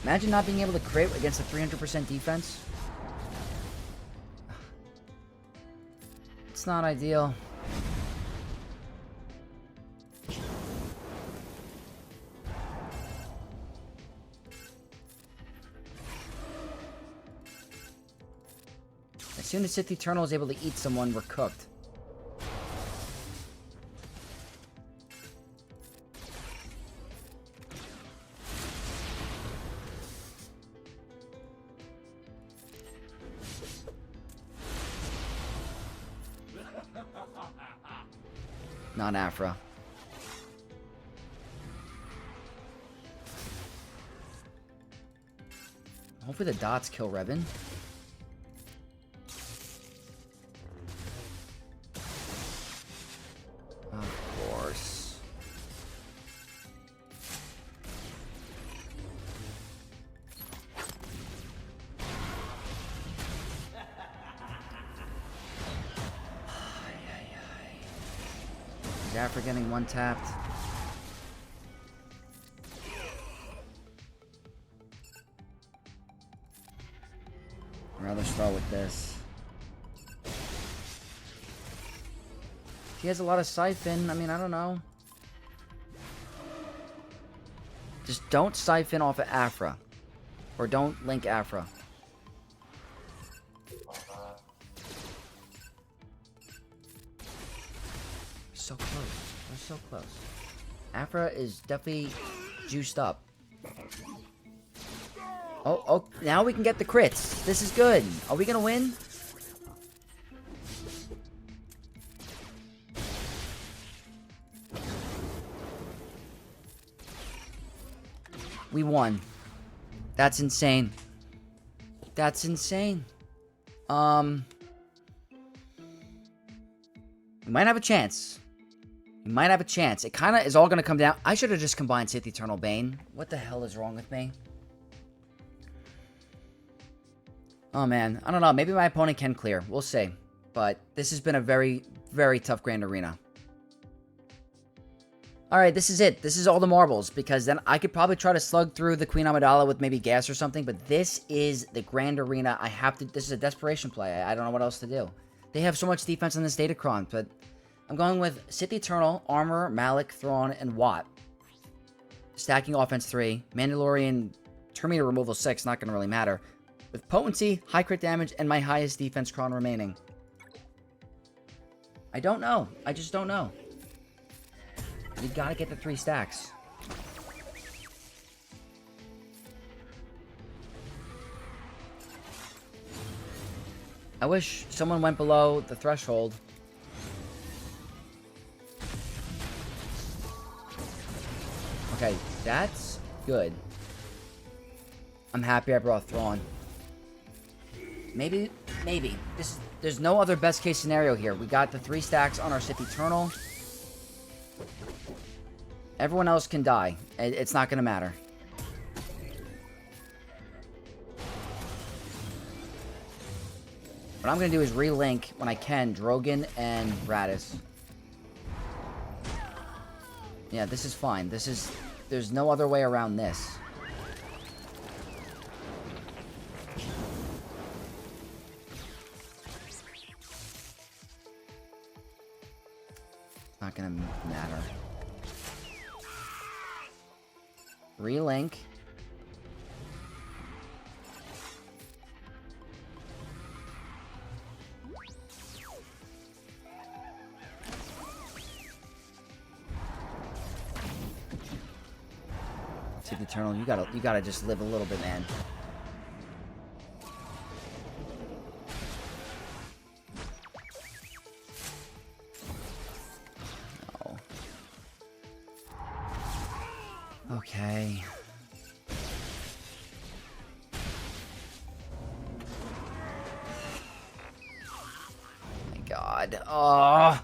Speaker 1: Imagine not being able to crit against a 300% defense. It's not ideal. As soon as Sith Eternal is able to eat someone, we're cooked. Not Aphra. Hopefully the dots kill Revan. Of course. Is Aphra getting one tapped? I'd rather start with this. He has a lot of siphon. I mean, I don't know. Just don't siphon off of Aphra. Or don't link Aphra. So close. We're so close. Aphra is definitely juiced up. Oh, now we can get the crits. This is good. Are we gonna win? We won. That's insane. That's insane. We might have a chance. We might have a chance. It kind of is all going to come down. I should have just combined Sith Eternal Bane. What the hell is wrong with me? Oh, man. I don't know. Maybe my opponent can clear. We'll see. But this has been a very, very tough Grand Arena. Alright, this is it. This is all the marbles. Because then I could probably try to slug through the Queen Amidala with maybe gas or something. But this is the Grand Arena. I have to... This is a desperation play. I don't know what else to do. They have so much defense on this Datacron. But I'm going with Sith Eternal, Armor, Malak, Thrawn, and Watt. Stacking offense 3. Mandalorian Terminator removal 6. Not going to really matter. With potency, high crit damage, and my highest defense cron remaining. I don't know. I just don't know. We gotta get the 3 stacks. I wish someone went below the threshold. Okay, that's good. I'm happy I brought Thrawn. Maybe. There's no other best case scenario here. We got the 3 stacks on our Sith Eternal. Everyone else can die. It's not going to matter. What I'm going to do is relink, when I can, Drogon and Radis. Yeah, this is fine. There's no other way around this. Not gonna matter. Relink. Sith Eternal, you gotta just live a little bit, man. Okay. Oh my god. Oh.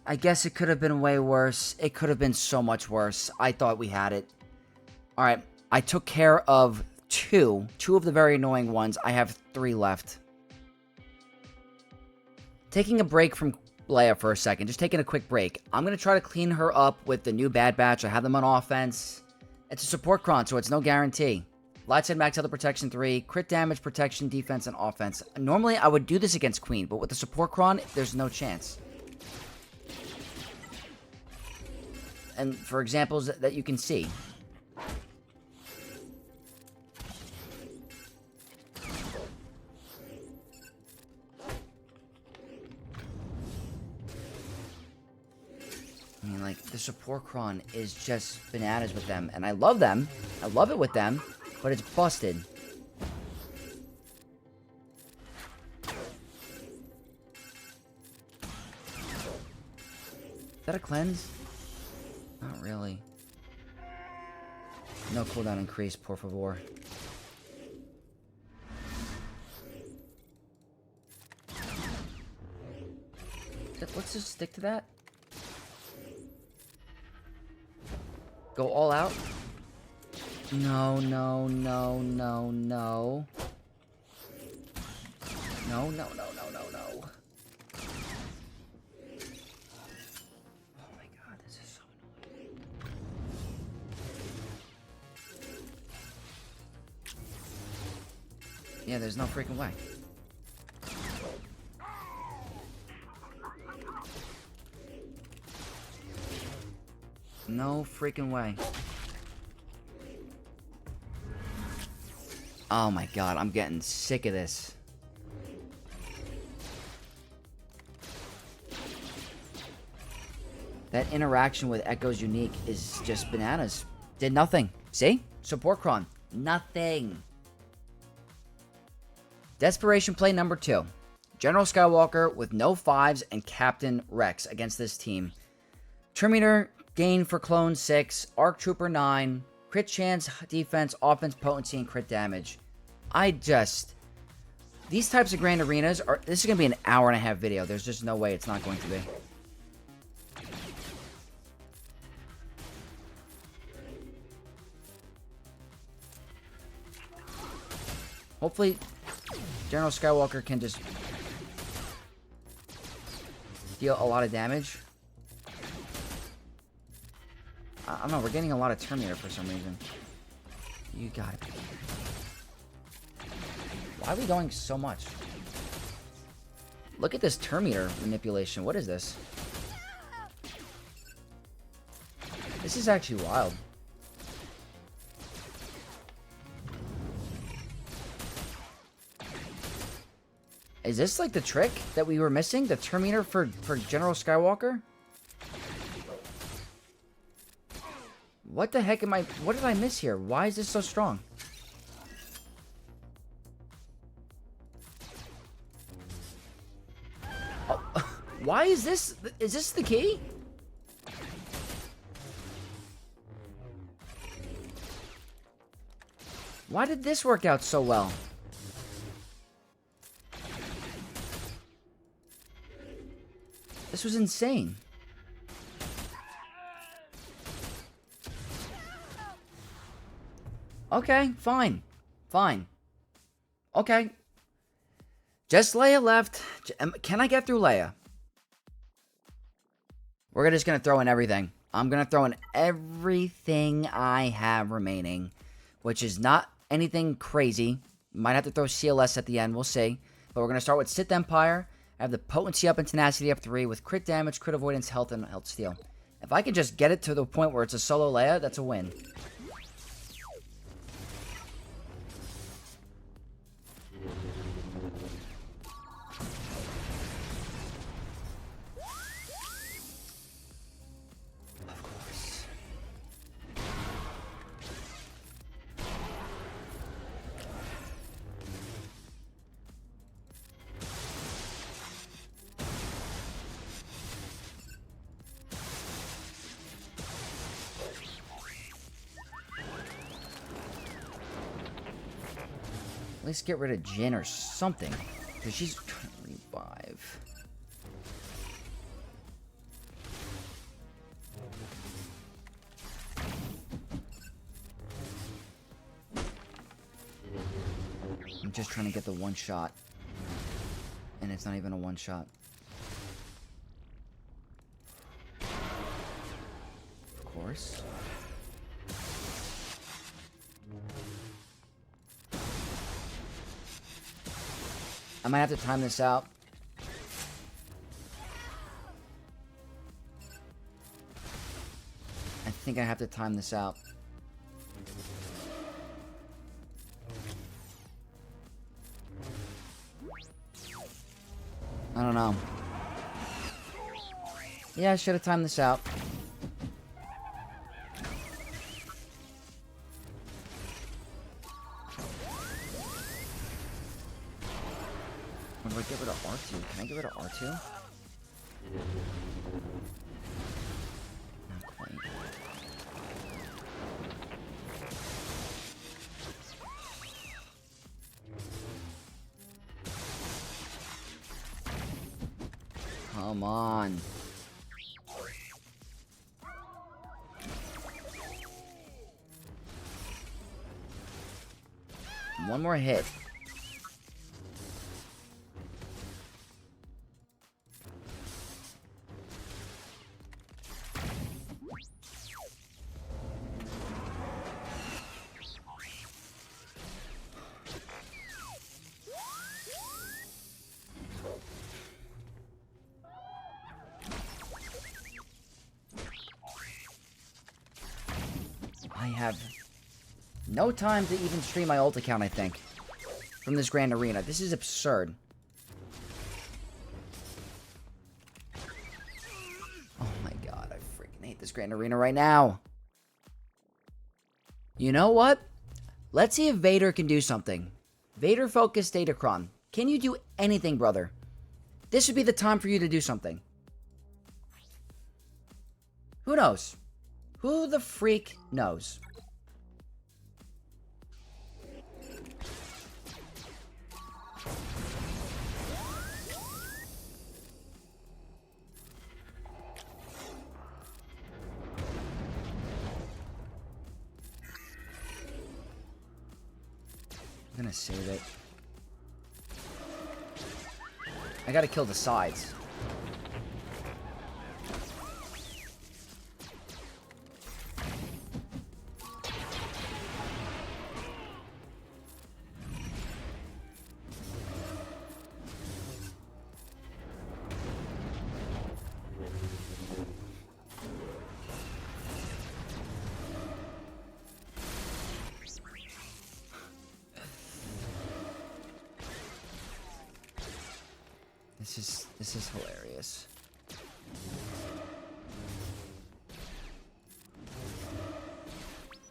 Speaker 1: I guess it could have been way worse. It could have been so much worse. I thought we had it. Alright. I took care of two. Two of the very annoying ones. I have 3 left. Taking a break from Leia for a second. Just taking a quick break. I'm going to try to clean her up with the new Bad Batch. I have them on offense. It's a support cron, so it's no guarantee. Light side max health protection 3. Crit damage, protection, defense, and offense. Normally, I would do this against Queen, but with the support cron, there's no chance. And for examples that you can see. I mean, like, the support cron is just bananas with them. And I love them. I love it with them. But it's busted. Is that a cleanse? Not really. No cooldown increase, por favor. Let's just stick to that. Go all out? No, no, no, no, no. No, no, no, no, no, no. Oh my god, this is so annoying. Yeah, there's no freaking way. No freaking way. Oh my god, I'm getting sick of this. That interaction with Echo's unique is just bananas. Did nothing. See? Support cron. Nothing. Desperation play number 2. General Skywalker with no 5s and Captain Rex against this team. Terminator gain for clone 6, ARC Trooper 9, crit chance, defense, offense, potency, and crit damage. These types of grand arenas are, this is going to be an hour-and-a-half video. There's just no way it's not going to be. Hopefully, General Skywalker can just deal a lot of damage. I don't know, we're getting a lot of Terminator for some reason. You got it. Why are we going so much? Look at this Terminator manipulation. What is this? This is actually wild. Is this like the trick that we were missing? The Terminator for General Skywalker? What the heck am I... What did I miss here? Why is this so strong? Why is this? Is this the key? Why did this work out so well? This was insane. Okay, fine. Fine. Okay. Just Leia left. Can I get through Leia? We're just going to throw in everything. I'm going to throw in everything I have remaining, which is not anything crazy. Might have to throw CLS at the end. We'll see. But we're going to start with Sith Empire. I have the potency up and tenacity up 3 with crit damage, crit avoidance, health, and health steal. If I could just get it to the point where it's a solo Leia, that's a win. At least get rid of Jin or something. Because she's trying to revive. I'm just trying to get the one shot. And it's not even a one shot. Of course. I might have to time this out. I think I have to time this out. I don't know. Yeah, I should have timed this out. What do I get rid of R2? Can I get rid of R2? Not quite. Come on. One more hit. I have no time to even stream my ult account, I think, from this grand arena. This is absurd. Oh my god, I freaking hate this grand arena right now. You know what? Let's see if Vader can do something. Vader focused Datacron. Can you do anything, brother? This would be the time for you to do something. Who knows? Who the freak knows? I'm gonna save it. I gotta kill the sides. This is hilarious.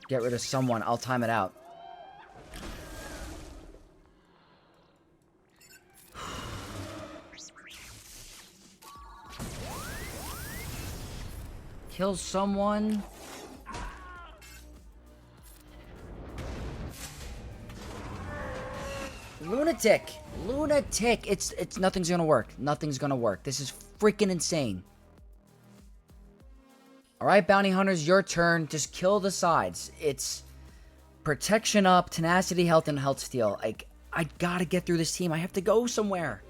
Speaker 1: Get rid of someone. I'll time it out. Kill someone. Lunatic! Lunatic! It's nothing's gonna work. Nothing's gonna work. This is freaking insane. Alright, bounty hunters, your turn. Just kill the sides. It's protection up, tenacity, health, and health steal. Like, I gotta get through this team. I have to go somewhere.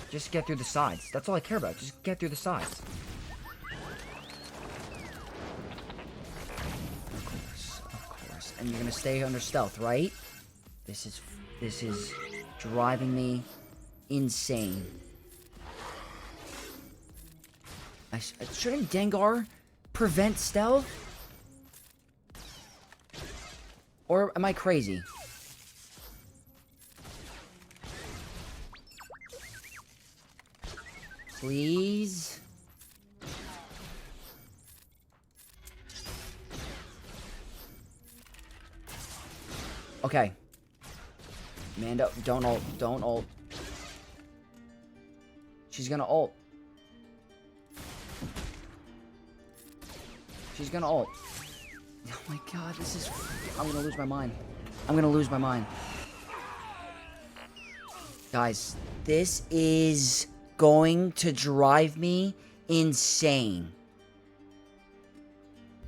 Speaker 1: Just get through the sides. That's all I care about. Just get through the sides. Of course. And you're gonna stay under stealth, right? This is driving me insane. Shouldn't Dengar prevent stealth? Or am I crazy? Please? Okay. Mando, don't ult. Don't ult. She's gonna ult. She's gonna ult. Oh my god, this is... I'm gonna lose my mind. I'm gonna lose my mind. Guys, this is going to drive me insane.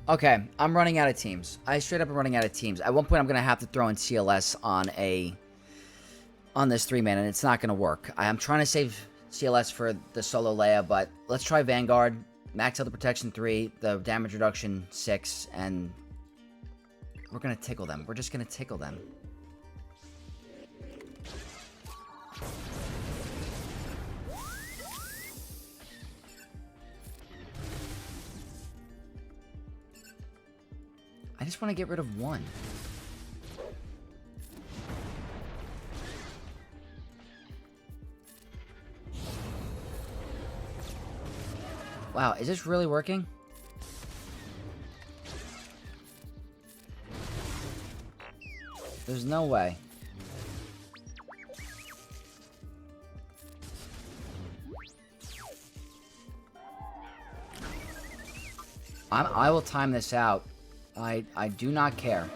Speaker 1: Okay, I'm running out of teams. I straight up am running out of teams. At one point, I'm going to have to throw in CLS on this 3-man, and it's not going to work. I'm trying to save CLS for the solo Leia, but let's try Vanguard. Max out the protection 3, the damage reduction 6, and we're going to tickle them. We're just going to tickle them. I just want to get rid of one. Wow, is this really working? There's no way. I will time this out. I do not care.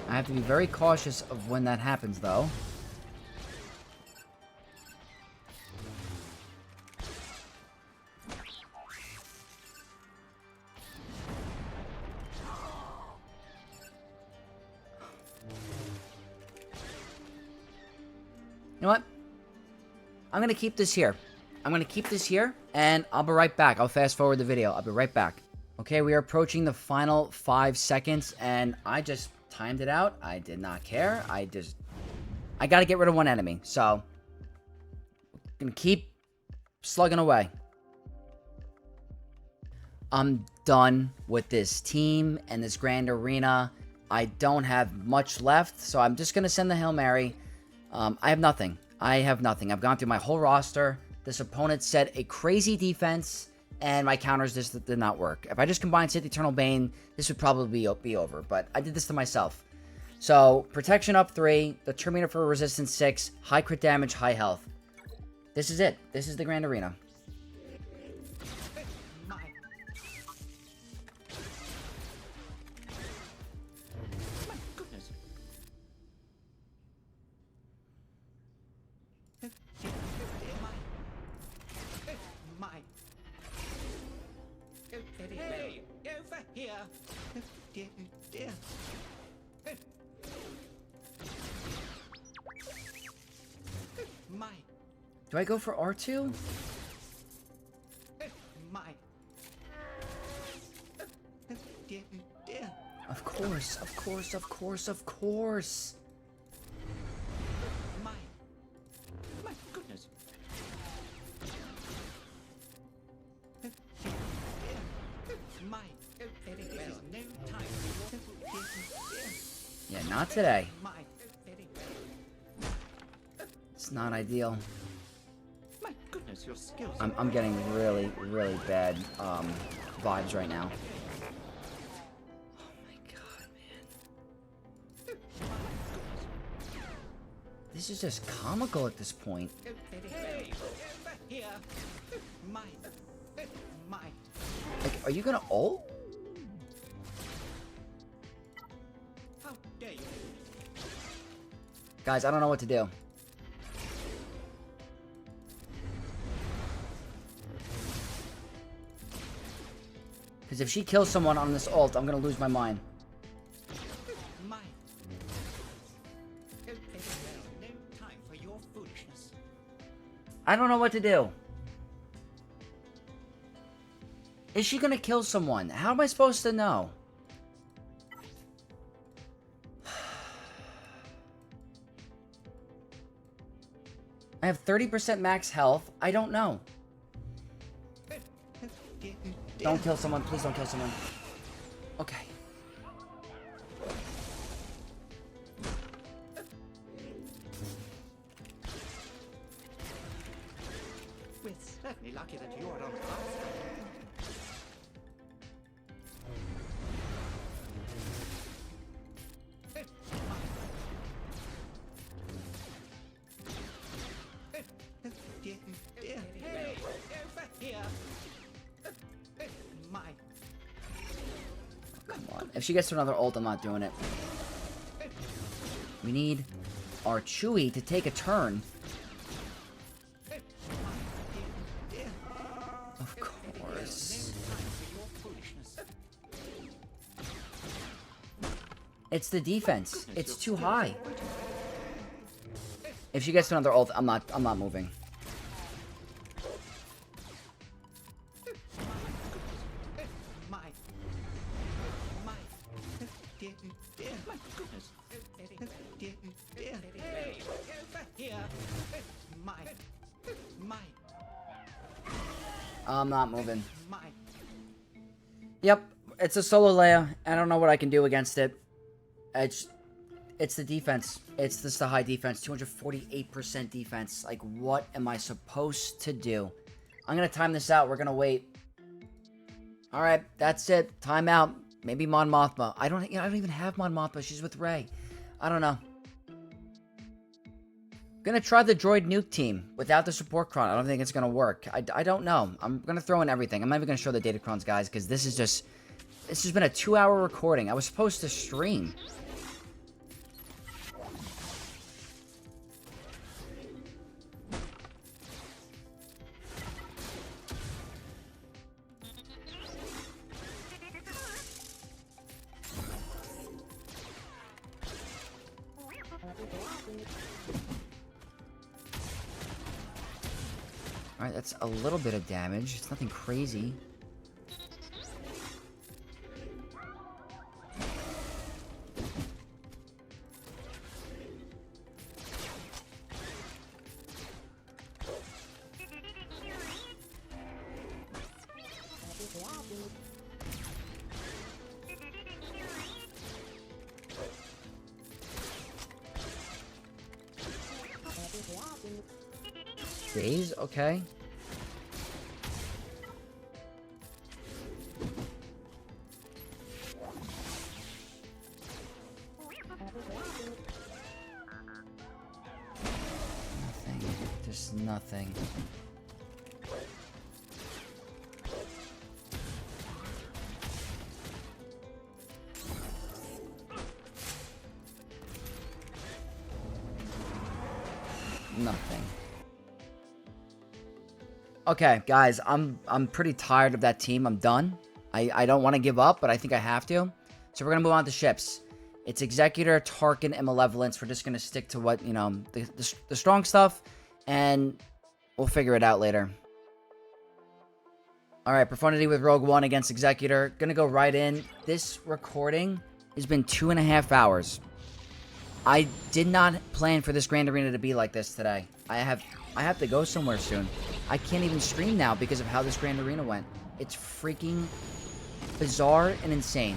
Speaker 1: I have to be very cautious of when that happens, though. You know what? I'm gonna keep this here. I'm going to keep this here, and I'll be right back. I'll fast forward the video. I'll be right back. Okay, we are approaching the final 5 seconds, and I just timed it out. I did not care. I got to get rid of one enemy, so I'm going to keep slugging away. I'm done with this team and this grand arena. I don't have much left, so I'm just going to send the Hail Mary. I have nothing. I've gone through my whole roster. This opponent set a crazy defense, and my counters just did not work. If I just combined Sith Eternal Bane, this would probably be over, but I did this to myself. So, protection up 3, the Terminator for resistance 6, high crit damage, high health. This is it. This is the Grand Arena. Do I go for R2? Of course, of course, of course, of course.
Speaker 2: My goodness.
Speaker 1: Yeah, not today. It's not ideal.
Speaker 2: goodness, your skills.
Speaker 1: I'm getting really, really bad vibes right now. Oh my god, man. This is just comical at this point.
Speaker 2: Hey, over here. Might.
Speaker 1: Like, are you gonna ult?
Speaker 2: How dare you?
Speaker 1: Guys, I don't know what to do. Because if she kills someone on this ult, I'm gonna lose my mind.
Speaker 2: Might. No time for your foolishness.
Speaker 1: I don't know what to do. Is she gonna kill someone? How am I supposed to know? I have 30% max health. I don't know. Don't kill someone. Please don't kill someone. Okay.
Speaker 2: We're certainly lucky that you're on our side. Hey, over here. My.
Speaker 1: Come on. If she gets to another ult, I'm not doing it. We need our Chewie to take a turn. Of course. It's the defense. It's too high. If she gets to another ult, I'm not moving. I'm not moving. Yep, it's a solo Leia. I don't know what I can do against it. It's the defense. It's just the high defense. 248% defense. Like, what am I supposed to do? I'm gonna time this out. We're gonna wait. Alright, that's it. Time out. Maybe Mon Mothma. I don't even have Mon Mothma. She's with Rey. I don't know. Gonna try the Droid Nuke team without the support cron. I don't think it's gonna work. I don't know. I'm gonna throw in everything. I'm not even gonna show the datacrons, guys, because this has been a 2-hour recording. I was supposed to stream. Alright, that's a little bit of damage. It's nothing crazy. Days? Okay. Nothing. Just nothing. Nothing. Okay, guys, I'm pretty tired of that team. I'm done. I don't want to give up, but I think I have to. So we're going to move on to ships. It's Executor, Tarkin, and Malevolence. We're just going to stick to what, you know, the strong stuff, and we'll figure it out later. Alright, Profundity with Rogue One against Executor. Gonna go right in. This recording has been 2.5 hours. I did not plan for this Grand Arena to be like this today. I have to go somewhere soon. I can't even stream now because of how this Grand Arena went. It's freaking bizarre and insane.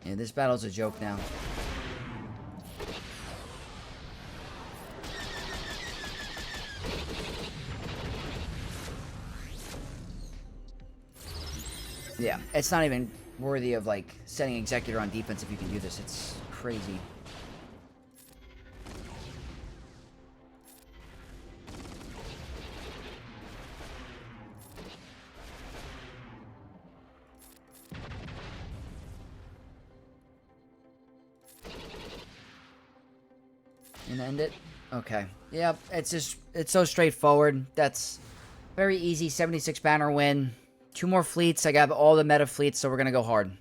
Speaker 1: Yeah, this battle's a joke now. Yeah, it's not even worthy of, like, setting Executor on defense if you can do this. It's crazy. And end it? Okay. Yep, it's so straightforward. That's very easy. 76 banner win. 2 more fleets. I got all the meta fleets, so we're gonna go hard.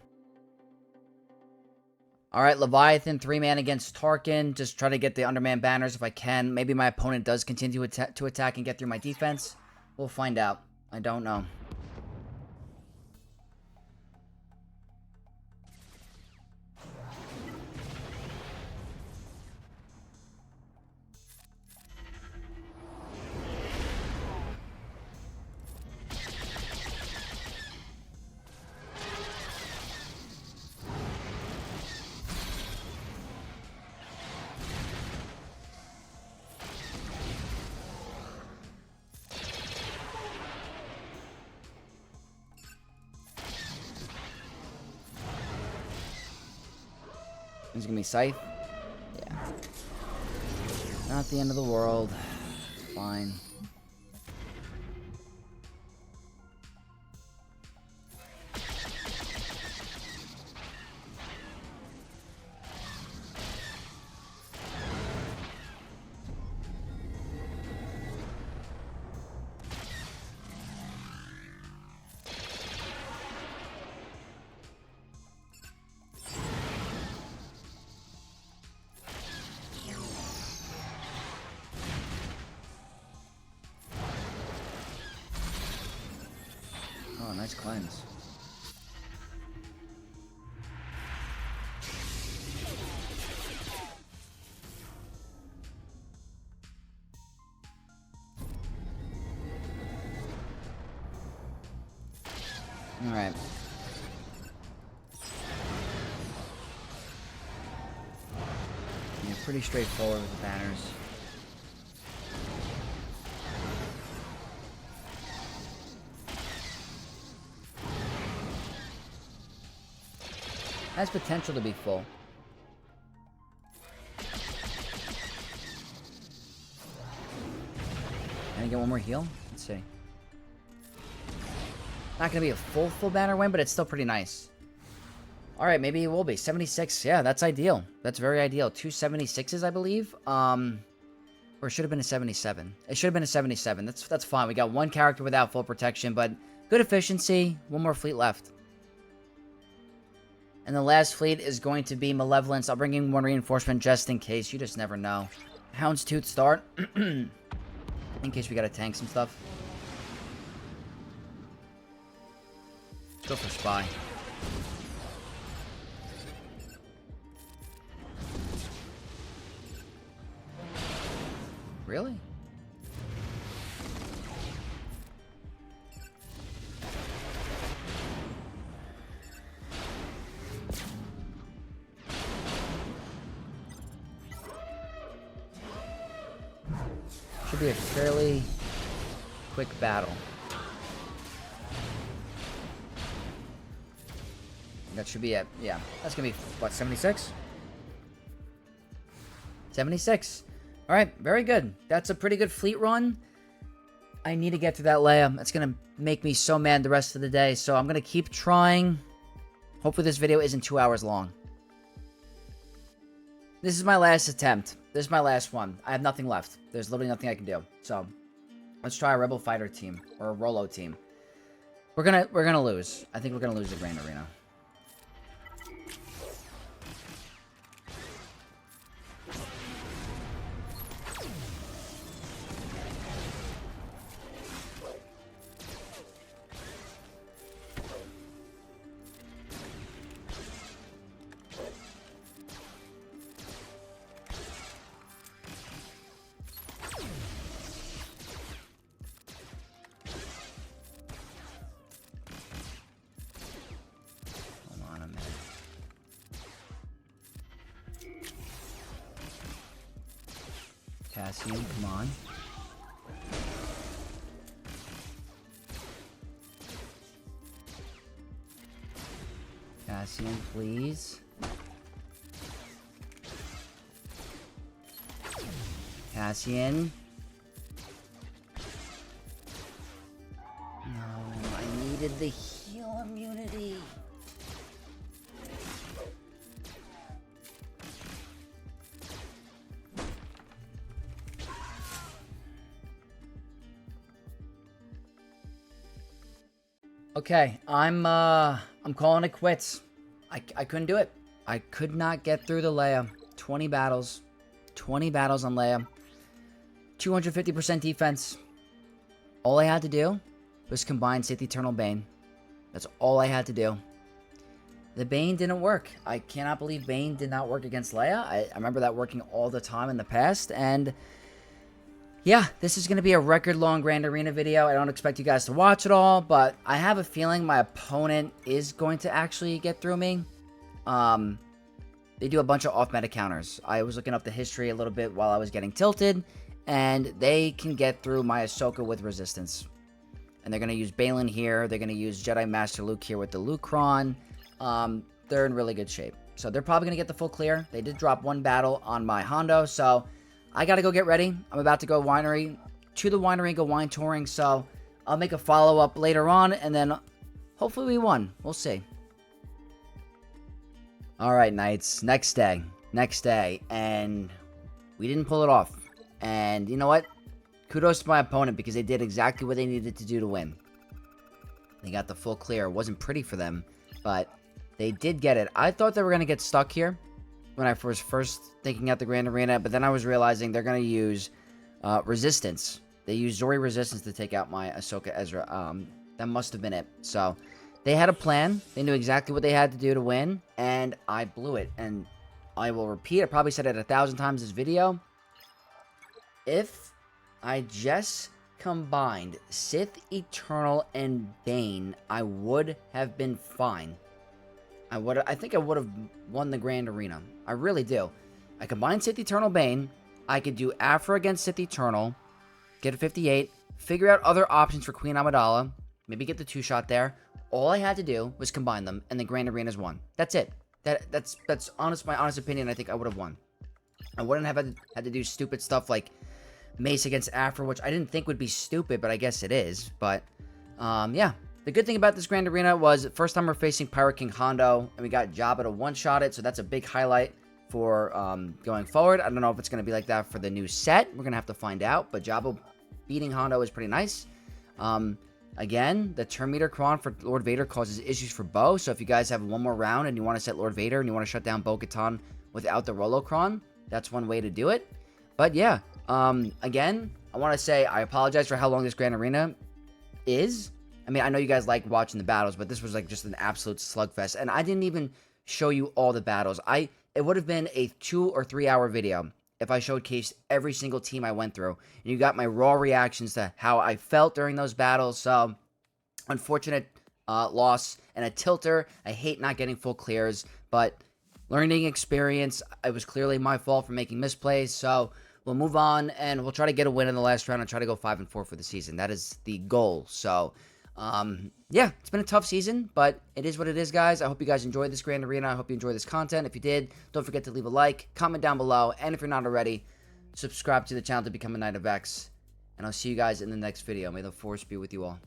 Speaker 1: Alright, Leviathan, 3-man against Tarkin. Just try to get the underman banners if I can. Maybe my opponent does continue to attack and get through my defense. We'll find out. I don't know. It's gonna be Scythe. Yeah. Not the end of the world. Fine. Oh, nice cleanse. All right. Yeah, pretty straightforward with the banners. Has potential to be full. Can I get one more heal? Let's see. Not gonna be a full banner win, but it's still pretty nice. Alright, maybe it will be. 76, yeah, that's ideal. That's very ideal. 2 76s, I believe. Or it should have been a 77. It should have been a 77. That's fine. We got one character without full protection, but good efficiency. One more fleet left. And the last fleet is going to be Malevolence. I'll bring in one reinforcement just in case. You just never know. Houndstooth start. In case we gotta tank some stuff. Go for Spy. Really? Should be a fairly quick battle. That should be it. Yeah, that's gonna be, what, 76? 76. Alright, very good. That's a pretty good fleet run. I need to get to that Leia. That's gonna make me so mad the rest of the day, so I'm gonna keep trying. Hopefully this video isn't 2 hours long. This is my last attempt. This is my last one. I have nothing left. There's literally nothing I can do. So, let's try a Rebel Fighter team. Or a Rolo team. We're gonna lose. I think we're gonna lose the Grand Arena. Cassian, come on. Cassian, please. Cassian. No, I needed the heal immunity. Okay, I'm calling it quits. I couldn't do it. I could not get through the Leia. 20 battles. 20 battles on Leia. 250% defense. All I had to do was combine Sith Eternal Bane. That's all I had to do. The Bane didn't work. I cannot believe Bane did not work against Leia. I remember that working all the time in the past, and yeah, this is going to be a record-long Grand Arena video. I don't expect you guys to watch it all, but I have a feeling my opponent is going to actually get through me. They do a bunch of off-meta counters. I was looking up the history a little bit while I was getting tilted, and they can get through my Ahsoka with resistance. And they're going to use Balin here. They're going to use Jedi Master Luke here with the Lucron. They're in really good shape. So they're probably going to get the full clear. They did drop one battle on my Hondo, so I gotta go get ready. I'm about to go to the winery, go wine touring, so I'll make a follow-up later on, and then hopefully we won. We'll see. Alright, Knights. Next day, and we didn't pull it off. And you know what? Kudos to my opponent, because they did exactly what they needed to do to win. They got the full clear. It wasn't pretty for them, but they did get it. I thought they were gonna get stuck here when I was first thinking out the Grand Arena, but then I was realizing they're going to use resistance. They used Zori resistance to take out my Ahsoka Ezra. That must have been it. So they had a plan. They knew exactly what they had to do to win, and I blew it. And I will repeat, I probably said it 1,000 times this video. If I just combined Sith Eternal and Bane, I would have been fine. I think I would have won the Grand Arena. I really do. I combined Sith Eternal Bane. I could do Aphra against Sith Eternal. Get a 58. Figure out other options for Queen Amidala. Maybe get the 2-shot there. All I had to do was combine them, and the Grand Arena's won. That's it. That's my honest opinion. I think I would have won. I wouldn't have had to do stupid stuff like Mace against Aphra, which I didn't think would be stupid, but I guess it is. But, yeah. The good thing about this Grand Arena was, first time we're facing Pirate King Hondo, and we got Jabba to one-shot it, so that's a big highlight for going forward. I don't know if it's going to be like that for the new set. We're going to have to find out, but Jabba beating Hondo is pretty nice. Again, the turn meter cron for Lord Vader causes issues for Bo, so if you guys have one more round and you want to set Lord Vader and you want to shut down Bo-Katan without the Rolocron, that's one way to do it. But yeah, again, I want to say I apologize for how long this Grand Arena is. I mean, I know you guys like watching the battles, but this was like just an absolute slugfest. And I didn't even show you all the battles. It would have been a 2 or 3 hour video if I showcased every single team I went through. And you got my raw reactions to how I felt during those battles. So, unfortunate loss and a tilter. I hate not getting full clears, but learning experience. It was clearly my fault for making misplays. So, we'll move on and we'll try to get a win in the last round and try to go 5-4 for the season. That is the goal. So, yeah, it's been a tough season, but it is what it is, guys. I hope you guys enjoyed this Grand Arena. I hope you enjoyed this content. If you did, don't forget to leave a like, comment down below, and if you're not already, subscribe to the channel to become a Knight of X. And I'll see you guys in the next video. May the Force be with you all.